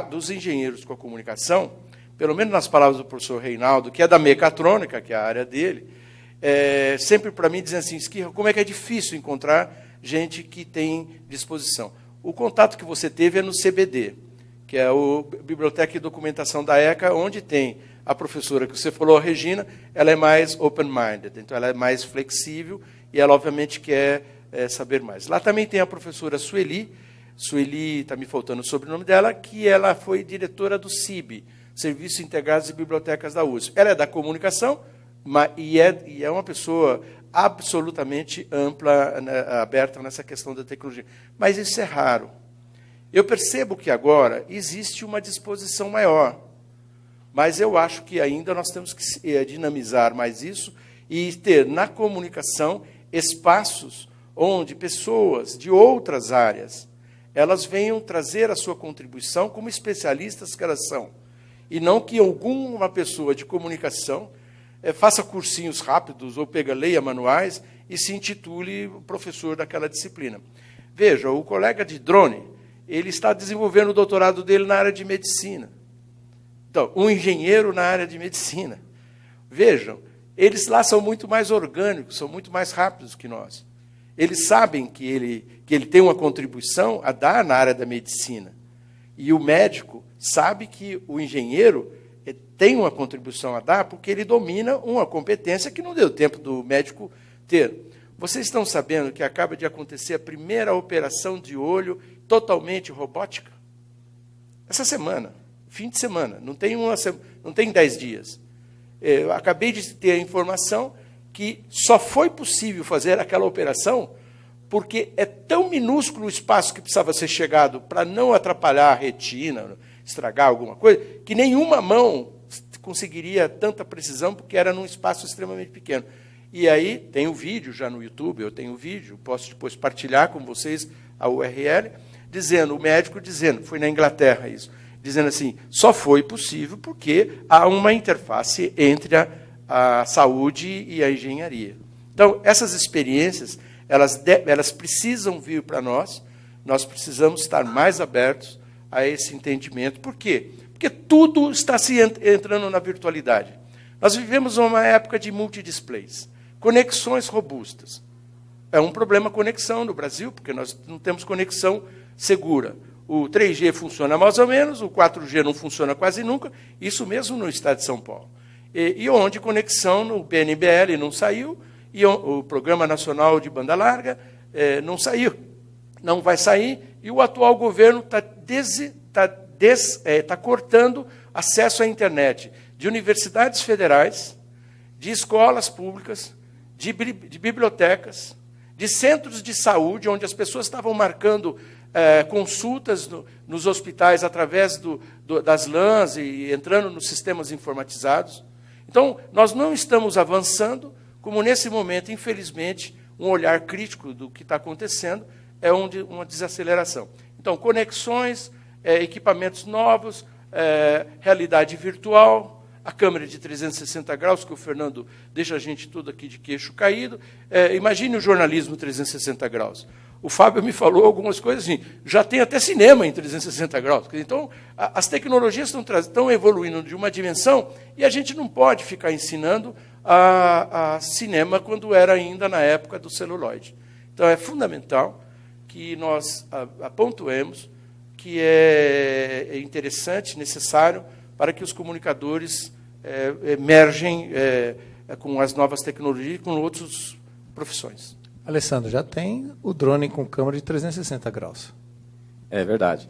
Speaker 5: dos engenheiros com a comunicação, pelo menos nas palavras do professor Reinaldo, que é da mecatrônica, que é a área dele, sempre para mim dizem assim, Esquirra, como é que é difícil encontrar gente que tem disposição. O contato que você teve é no CBD, que é o Biblioteca e Documentação da ECA, onde tem a professora que você falou, a Regina, ela é mais open-minded, então ela é mais flexível e ela, obviamente, quer saber mais. Lá também tem a professora Sueli, está me faltando o sobrenome dela, que ela foi diretora do CIB, Serviços Integrados de Bibliotecas da USP. Ela é da comunicação e é uma pessoa absolutamente ampla, aberta nessa questão da tecnologia. Mas isso é raro. Eu percebo que agora existe uma disposição maior, mas eu acho que ainda nós temos que dinamizar mais isso e ter na comunicação espaços onde pessoas de outras áreas elas venham trazer a sua contribuição como especialistas que elas são, e não que alguma pessoa de comunicação faça cursinhos rápidos ou leia manuais e se intitule professor daquela disciplina. Veja, o colega de drone, ele está desenvolvendo o doutorado dele na área de medicina. Então, um engenheiro na área de medicina. Vejam, eles lá são muito mais orgânicos, são muito mais rápidos que nós. Eles sabem que ele tem uma contribuição a dar na área da medicina. E o médico sabe que o engenheiro tem uma contribuição a dar porque ele domina uma competência que não deu tempo do médico ter. Vocês estão sabendo que acaba de acontecer a primeira operação de olho totalmente robótica? Essa semana, fim de semana, não tem 10 dias. Eu acabei de ter a informação que só foi possível fazer aquela operação porque é tão minúsculo o espaço que precisava ser chegado para não atrapalhar a retina, estragar alguma coisa, que nenhuma mão conseguiria tanta precisão, porque era num espaço extremamente pequeno. E aí tem o vídeo já no YouTube, eu tenho o vídeo, posso depois partilhar com vocês a URL, o médico dizendo, foi na Inglaterra isso, dizendo assim, só foi possível porque há uma interface entre a saúde e a engenharia. Então, essas experiências, elas precisam vir para nós precisamos estar mais abertos a esse entendimento. Por quê? Porque tudo está se entrando na virtualidade. Nós vivemos uma época de multidisplays. Conexões robustas. É um problema conexão no Brasil, porque nós não temos conexão segura. O 3G funciona mais ou menos, o 4G não funciona quase nunca, isso mesmo no estado de São Paulo. E onde conexão no PNBL não saiu, e o Programa Nacional de Banda Larga não saiu, não vai sair, e o atual governo está cortando acesso à internet de universidades federais, de escolas públicas, de bibliotecas, de centros de saúde, onde as pessoas estavam marcando consultas nos hospitais através das LANs e entrando nos sistemas informatizados. Então, nós não estamos avançando, como nesse momento, infelizmente, um olhar crítico do que está acontecendo é uma desaceleração. Então, conexões, equipamentos novos, realidade virtual, a câmera de 360 graus, que o Fernando deixa a gente tudo aqui de queixo caído. Imagine o jornalismo 360 graus. O Fábio me falou algumas coisas assim, já tem até cinema em 360 graus. Então, as tecnologias estão evoluindo de uma dimensão e a gente não pode ficar ensinando a cinema quando era ainda na época do celuloide. Então, é fundamental que nós apontuemos que é interessante, necessário, para que os comunicadores emergem com as novas tecnologias e com outras profissões.
Speaker 1: Alessandro, já tem o drone com câmera de 360 graus.
Speaker 3: É verdade.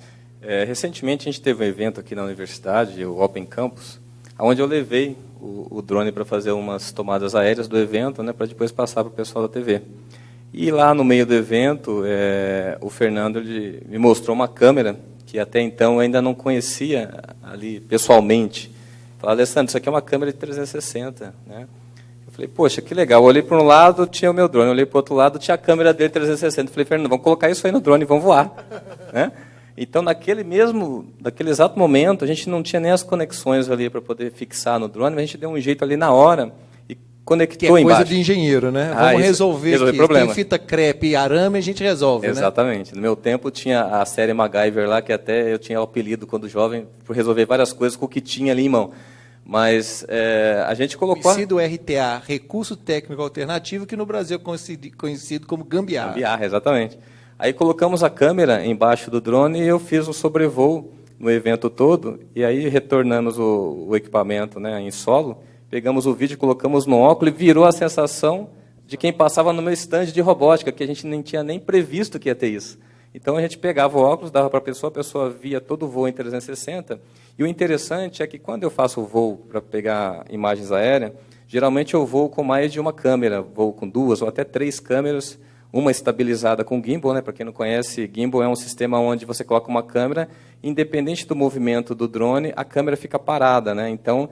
Speaker 3: Recentemente a gente teve um evento aqui na universidade, o Open Campus, onde eu levei o drone para fazer umas tomadas aéreas do evento, né, para depois passar para o pessoal da TV. E lá no meio do evento, o Fernando me mostrou uma câmera que até então eu ainda não conhecia ali pessoalmente. Falei, Alessandro, isso aqui é uma câmera de 360, né? Eu falei, poxa, que legal. Eu olhei para um lado, tinha o meu drone. Eu olhei para o outro lado, tinha a câmera dele 360. Eu falei, Fernando, vamos colocar isso aí no drone e vamos voar. Né? Então, naquele exato momento, a gente não tinha nem as conexões ali para poder fixar no drone, mas a gente deu um jeito ali na hora e conectou embaixo.
Speaker 1: Que é coisa de engenheiro, né? Vamos resolver aqui.
Speaker 3: Problema.
Speaker 1: Tem fita crepe e arame, a gente resolve,
Speaker 3: Exatamente.
Speaker 1: Né?
Speaker 3: No meu tempo, tinha a série MacGyver lá, que até eu tinha o apelido quando jovem, por resolver várias coisas com o que tinha ali em mão. Mas a gente colocou...
Speaker 1: Conhecido RTA, Recurso Técnico Alternativo, que no Brasil é conhecido como gambiarra.
Speaker 3: Gambiarra, exatamente. Aí colocamos a câmera embaixo do drone e eu fiz um sobrevoo no evento todo, e aí retornamos o equipamento, né, em solo, pegamos o vídeo, colocamos no óculos e virou a sensação de quem passava no meu stand de robótica, que a gente nem tinha nem previsto que ia ter isso. Então, a gente pegava o óculos, dava para a pessoa via todo o voo em 360, e o interessante é que, quando eu faço o voo para pegar imagens aéreas, geralmente eu voo com mais de uma câmera, voo com 2 ou até 3 câmeras, uma estabilizada com gimbal, né? Para quem não conhece, gimbal é um sistema onde você coloca uma câmera, independente do movimento do drone, a câmera fica parada, né? Então,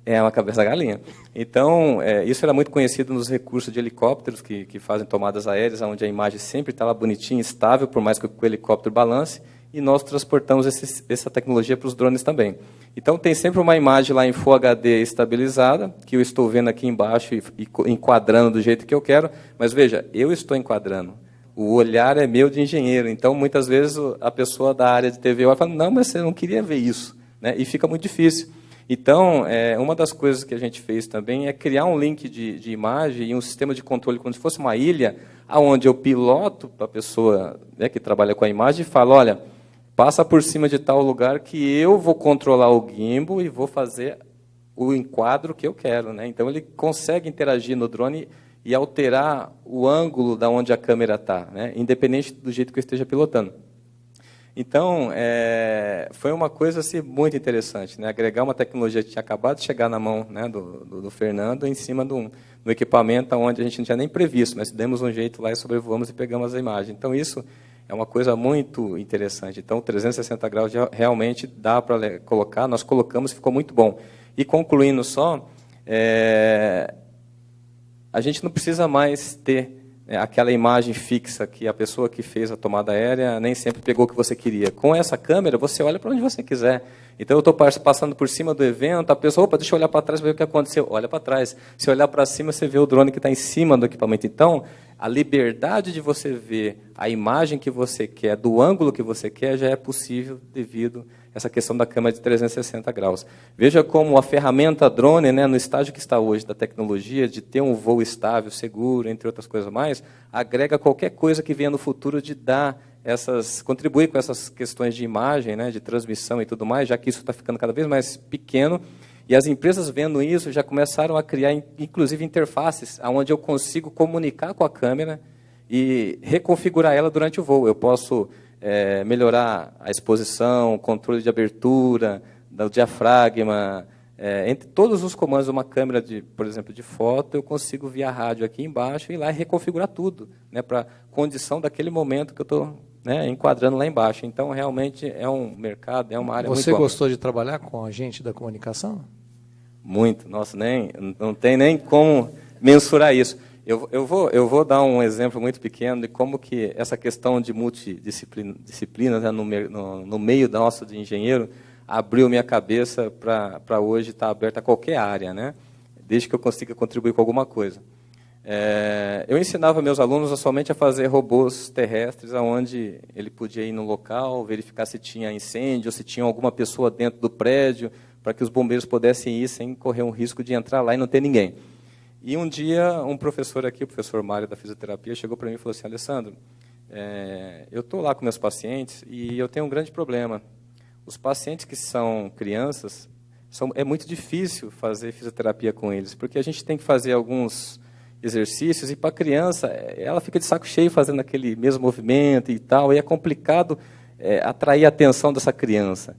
Speaker 3: é uma cabeça da galinha. Então, isso era muito conhecido nos recursos de helicópteros que fazem tomadas aéreas, onde a imagem sempre está lá bonitinha, estável, por mais que o helicóptero balance, e nós transportamos essa tecnologia para os drones também. Então, tem sempre uma imagem lá em Full HD estabilizada, que eu estou vendo aqui embaixo e enquadrando do jeito que eu quero, mas veja, eu estou enquadrando. O olhar é meu de engenheiro, então, muitas vezes, a pessoa da área de TV vai falar, não, mas você não queria ver isso, né? E fica muito difícil. Então, uma das coisas que a gente fez também é criar um link de imagem e um sistema de controle, como se fosse uma ilha, onde eu piloto para a pessoa, né, que trabalha com a imagem e falo, olha, passa por cima de tal lugar que eu vou controlar o gimbal e vou fazer o enquadro que eu quero, né? Então, ele consegue interagir no drone e alterar o ângulo da onde a câmera está, né, independente do jeito que eu esteja pilotando. Então, foi uma coisa assim, muito interessante, né? Agregar uma tecnologia que tinha acabado de chegar na mão, né, do Fernando em cima do equipamento onde a gente não tinha nem previsto, mas demos um jeito lá e sobrevoamos e pegamos a imagem. Então, isso é uma coisa muito interessante. Então, 360 graus realmente dá para colocar, nós colocamos e ficou muito bom. E concluindo só, a gente não precisa mais ter aquela imagem fixa que a pessoa que fez a tomada aérea nem sempre pegou o que você queria. Com essa câmera, você olha para onde você quiser. Então, eu estou passando por cima do evento, a pessoa, opa, deixa eu olhar para trás para ver o que aconteceu. Olha para trás. Se olhar para cima, você vê o drone que está em cima do equipamento. Então, a liberdade de você ver a imagem que você quer, do ângulo que você quer, já é possível devido essa questão da câmera de 360 graus. Veja como a ferramenta drone, né, no estágio que está hoje da tecnologia, de ter um voo estável, seguro, entre outras coisas mais, agrega qualquer coisa que venha no futuro de dar contribuir com essas questões de imagem, né, de transmissão e tudo mais, já que isso está ficando cada vez mais pequeno. E as empresas, vendo isso, já começaram a criar, inclusive, interfaces, onde eu consigo comunicar com a câmera e reconfigurar ela durante o voo. Eu posso melhorar a exposição, controle de abertura, do diafragma, entre todos os comandos de uma câmera, por exemplo, de foto, eu consigo via rádio aqui embaixo ir lá e reconfigurar tudo, né, para a condição daquele momento que eu estou, né, enquadrando lá embaixo. Então, realmente, é um mercado, é uma área muito ampla.
Speaker 1: Você gostou de trabalhar com a gente da comunicação?
Speaker 3: Muito. Nossa, não tem nem como mensurar isso. Eu vou dar um exemplo muito pequeno de como que essa questão de multidisciplinas, né, no meio nosso de engenheiro abriu minha cabeça para hoje estar aberta a qualquer área, né, desde que eu consiga contribuir com alguma coisa. Eu ensinava meus alunos somente a fazer robôs terrestres, onde ele podia ir no local, verificar se tinha incêndio, se tinha alguma pessoa dentro do prédio, para que os bombeiros pudessem ir sem correr um risco de entrar lá e não ter ninguém. E um dia, um professor aqui, o professor Mário da fisioterapia, chegou para mim e falou assim: Alessandro, eu estou lá com meus pacientes e eu tenho um grande problema. Os pacientes que são crianças, é muito difícil fazer fisioterapia com eles, porque a gente tem que fazer alguns exercícios e para a criança, ela fica de saco cheio fazendo aquele mesmo movimento e tal, e é complicado atrair a atenção dessa criança.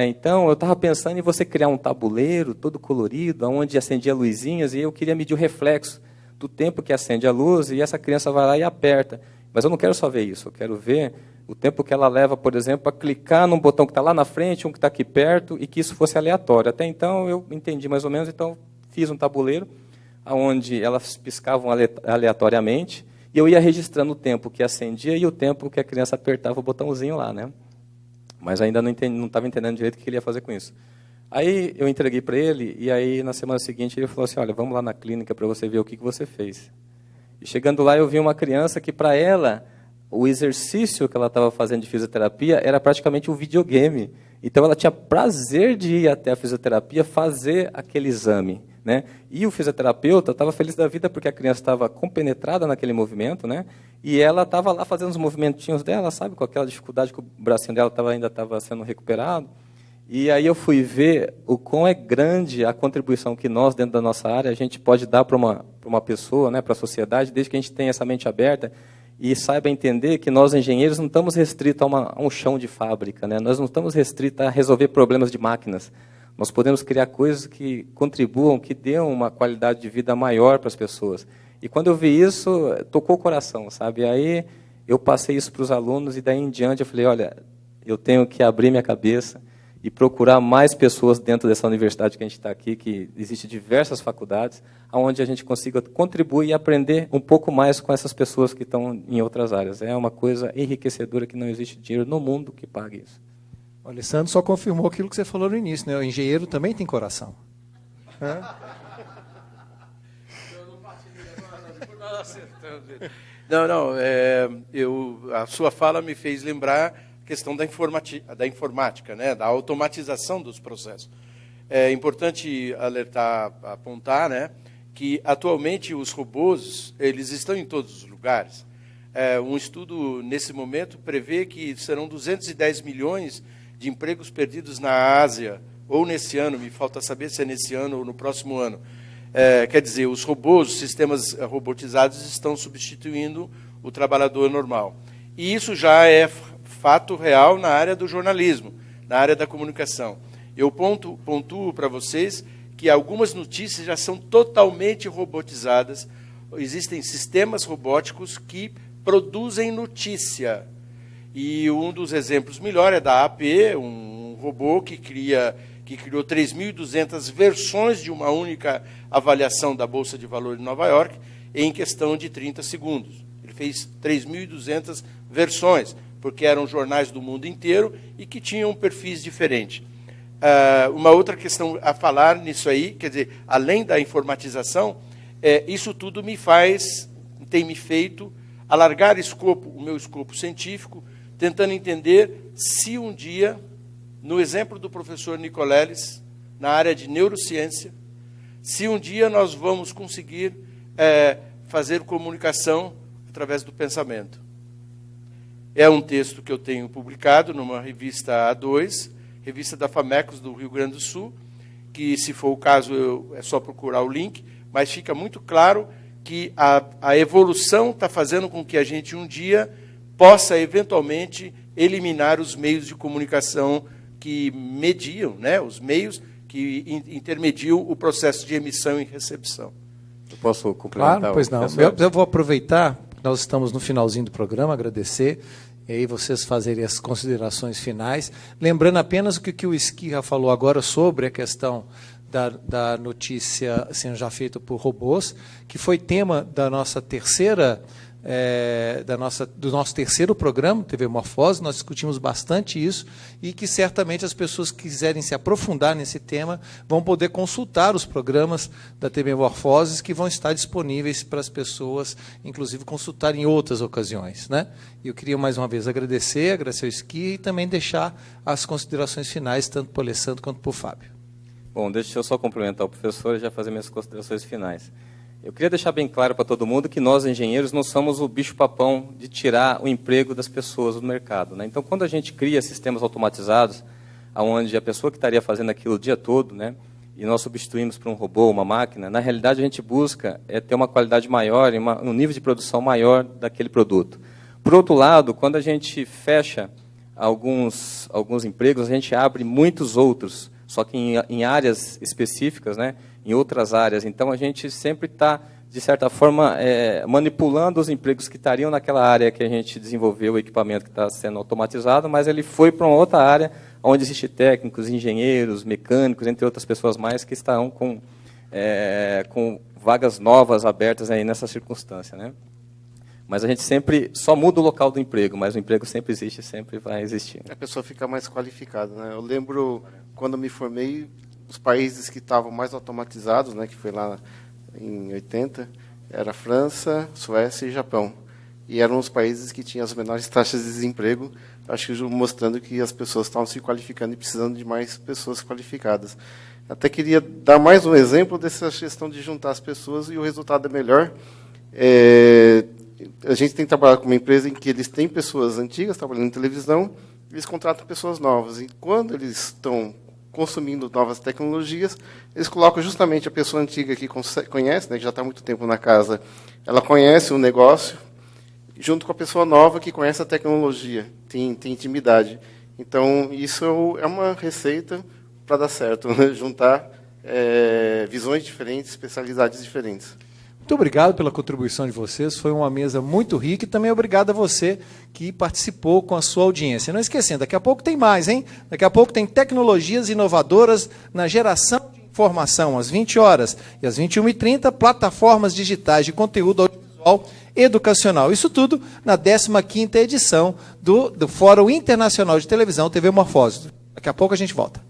Speaker 3: Então, eu estava pensando em você criar um tabuleiro todo colorido, onde acendia luzinhas, e eu queria medir o reflexo do tempo que acende a luz, e essa criança vai lá e aperta. Mas eu não quero só ver isso, eu quero ver o tempo que ela leva, por exemplo, para clicar num botão que está lá na frente, um que está aqui perto, e que isso fosse aleatório. Até então, eu entendi mais ou menos, então fiz um tabuleiro, onde elas piscavam aleatoriamente, e eu ia registrando o tempo que acendia e o tempo que a criança apertava o botãozinho lá, né? Mas ainda não estava entendendo direito o que ele ia fazer com isso. Aí eu entreguei para ele, e aí na semana seguinte ele falou assim: olha, vamos lá na clínica para você ver o que você fez. E chegando lá eu vi uma criança que, para ela, o exercício que ela estava fazendo de fisioterapia era praticamente um videogame. Então ela tinha prazer de ir até a fisioterapia fazer aquele exame, né? E o fisioterapeuta estava feliz da vida porque a criança estava compenetrada naquele movimento, né? E ela estava lá fazendo os movimentinhos dela, sabe, com aquela dificuldade que o bracinho dela ainda estava sendo recuperado. E aí eu fui ver o quão é grande a contribuição que nós, dentro da nossa área, a gente pode dar para uma pessoa, né, para a sociedade, desde que a gente tenha essa mente aberta e saiba entender que nós, engenheiros, não estamos restritos a um chão de fábrica, né? Nós não estamos restritos a resolver problemas de máquinas. Nós podemos criar coisas que contribuam, que dêem uma qualidade de vida maior para as pessoas. E quando eu vi isso, tocou o coração, sabe? Aí eu passei isso para os alunos e daí em diante eu falei: olha, eu tenho que abrir minha cabeça e procurar mais pessoas dentro dessa universidade que a gente está aqui, que existe diversas faculdades, onde a gente consiga contribuir e aprender um pouco mais com essas pessoas que estão em outras áreas. É uma coisa enriquecedora que não existe dinheiro no mundo que pague isso.
Speaker 1: O Alessandro só confirmou aquilo que você falou no início, né? O engenheiro também tem coração.
Speaker 5: A sua fala me fez lembrar a questão da informática, né? Da automatização dos processos. É importante apontar, né, que atualmente os robôs eles estão em todos os lugares. Um estudo nesse momento prevê que serão 210 milhões de empregos perdidos na Ásia, ou nesse ano, me falta saber se é nesse ano ou no próximo ano. Quer dizer, os robôs, os sistemas robotizados estão substituindo o trabalhador normal. E isso já é fato real na área do jornalismo, na área da comunicação. Eu pontuo para vocês que algumas notícias já são totalmente robotizadas. Existem sistemas robóticos que produzem notícia. E um dos exemplos melhores é da AP, um robô que criou 3.200 versões de uma única avaliação da Bolsa de Valores de Nova York em questão de 30 segundos. Ele fez 3.200 versões, porque eram jornais do mundo inteiro e que tinham perfis diferentes. Uma outra questão a falar nisso aí, quer dizer, além da informatização, isso tudo tem me feito alargar o meu escopo científico, tentando entender se um dia no exemplo do professor Nicoleles, na área de neurociência, se um dia nós vamos conseguir fazer comunicação através do pensamento. É um texto que eu tenho publicado numa revista A2, revista da FAMECOS do Rio Grande do Sul, que, se for o caso, é só procurar o link, mas fica muito claro que a evolução está fazendo com que a gente, um dia, possa, eventualmente, eliminar os meios de comunicação que mediam, né, os meios que intermediam o processo de emissão e recepção.
Speaker 3: Eu posso complementar?
Speaker 1: Claro, pois não. Eu vou aproveitar, nós estamos no finalzinho do programa, agradecer, e aí vocês fazerem as considerações finais. Lembrando apenas o que o Esquirra falou agora sobre a questão da notícia sendo já feita por robôs, que foi tema da nossa terceira... do nosso terceiro programa, TV Morfose, nós discutimos bastante isso, e que certamente as pessoas que quiserem se aprofundar nesse tema vão poder consultar os programas da TV Morfose, que vão estar disponíveis para as pessoas, inclusive, consultar em outras ocasiões, né? E eu queria mais uma vez agradecer ao Esqui e também deixar as considerações finais, tanto para o Alessandro quanto para o Fábio.
Speaker 3: Bom, deixa eu só complementar o professor e já fazer minhas considerações finais. Eu queria deixar bem claro para todo mundo que nós, engenheiros, não somos o bicho-papão de tirar o emprego das pessoas do mercado, né? Então, quando a gente cria sistemas automatizados, onde a pessoa que estaria fazendo aquilo o dia todo, né, e nós substituímos por um robô, uma máquina, na realidade a gente busca ter uma qualidade maior e um nível de produção maior daquele produto. Por outro lado, quando a gente fecha alguns empregos, a gente abre muitos outros, só que em áreas específicas, né, em outras áreas. Então, a gente sempre está, de certa forma, manipulando os empregos que estariam naquela área que a gente desenvolveu o equipamento que está sendo automatizado, mas ele foi para uma outra área onde existe técnicos, engenheiros, mecânicos, entre outras pessoas mais, que estão com vagas novas abertas aí nessa circunstância, né? Mas a gente sempre só muda o local do emprego, mas o emprego sempre existe, sempre vai existir.
Speaker 4: A pessoa fica mais qualificada, né? Eu lembro, quando me formei, os países que estavam mais automatizados, né, que foi lá em 80, era França, Suécia e Japão. E eram os países que tinham as menores taxas de desemprego, acho que mostrando que as pessoas estavam se qualificando e precisando de mais pessoas qualificadas. Até queria dar mais um exemplo dessa questão de juntar as pessoas e o resultado é melhor. A gente tem trabalhado com uma empresa em que eles têm pessoas antigas trabalhando em televisão, eles contratam pessoas novas. E quando eles estão consumindo novas tecnologias, eles colocam justamente a pessoa antiga que conhece, né, que já está há muito tempo na casa, ela conhece o negócio, junto com a pessoa nova que conhece a tecnologia, tem intimidade. Então, isso é uma receita para dar certo, né? Juntar visões diferentes, especialidades diferentes.
Speaker 1: Muito obrigado pela contribuição de vocês, foi uma mesa muito rica e também obrigado a você que participou com a sua audiência. Não esquecendo, daqui a pouco tem mais, hein? Daqui a pouco tem tecnologias inovadoras na geração de informação, às 20 horas. E às 21h30, plataformas digitais de conteúdo audiovisual educacional. Isso tudo na 15ª edição do Fórum Internacional de Televisão TV Morfose. Daqui a pouco a gente volta.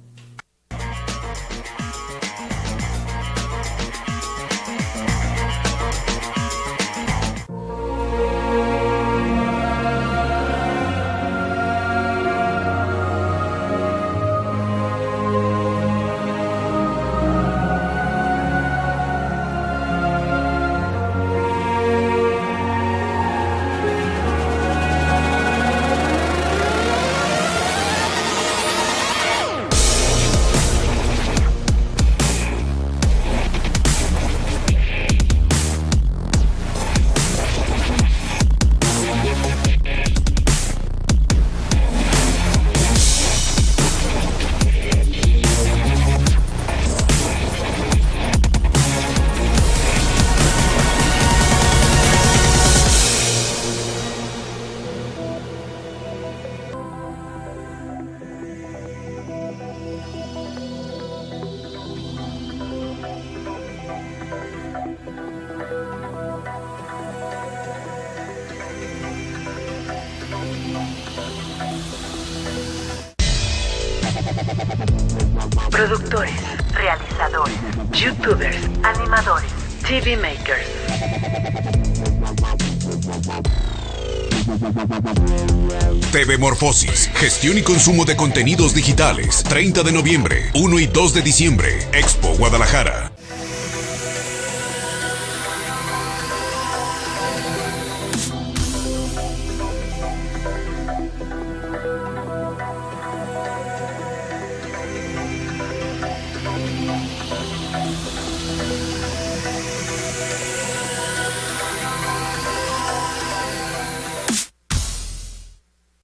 Speaker 6: Productores, realizadores, youtubers, animadores, TV makers.
Speaker 7: TV Morfosis, gestión y consumo de contenidos digitales, 30 de noviembre, 1 y 2 de diciembre, Expo Guadalajara.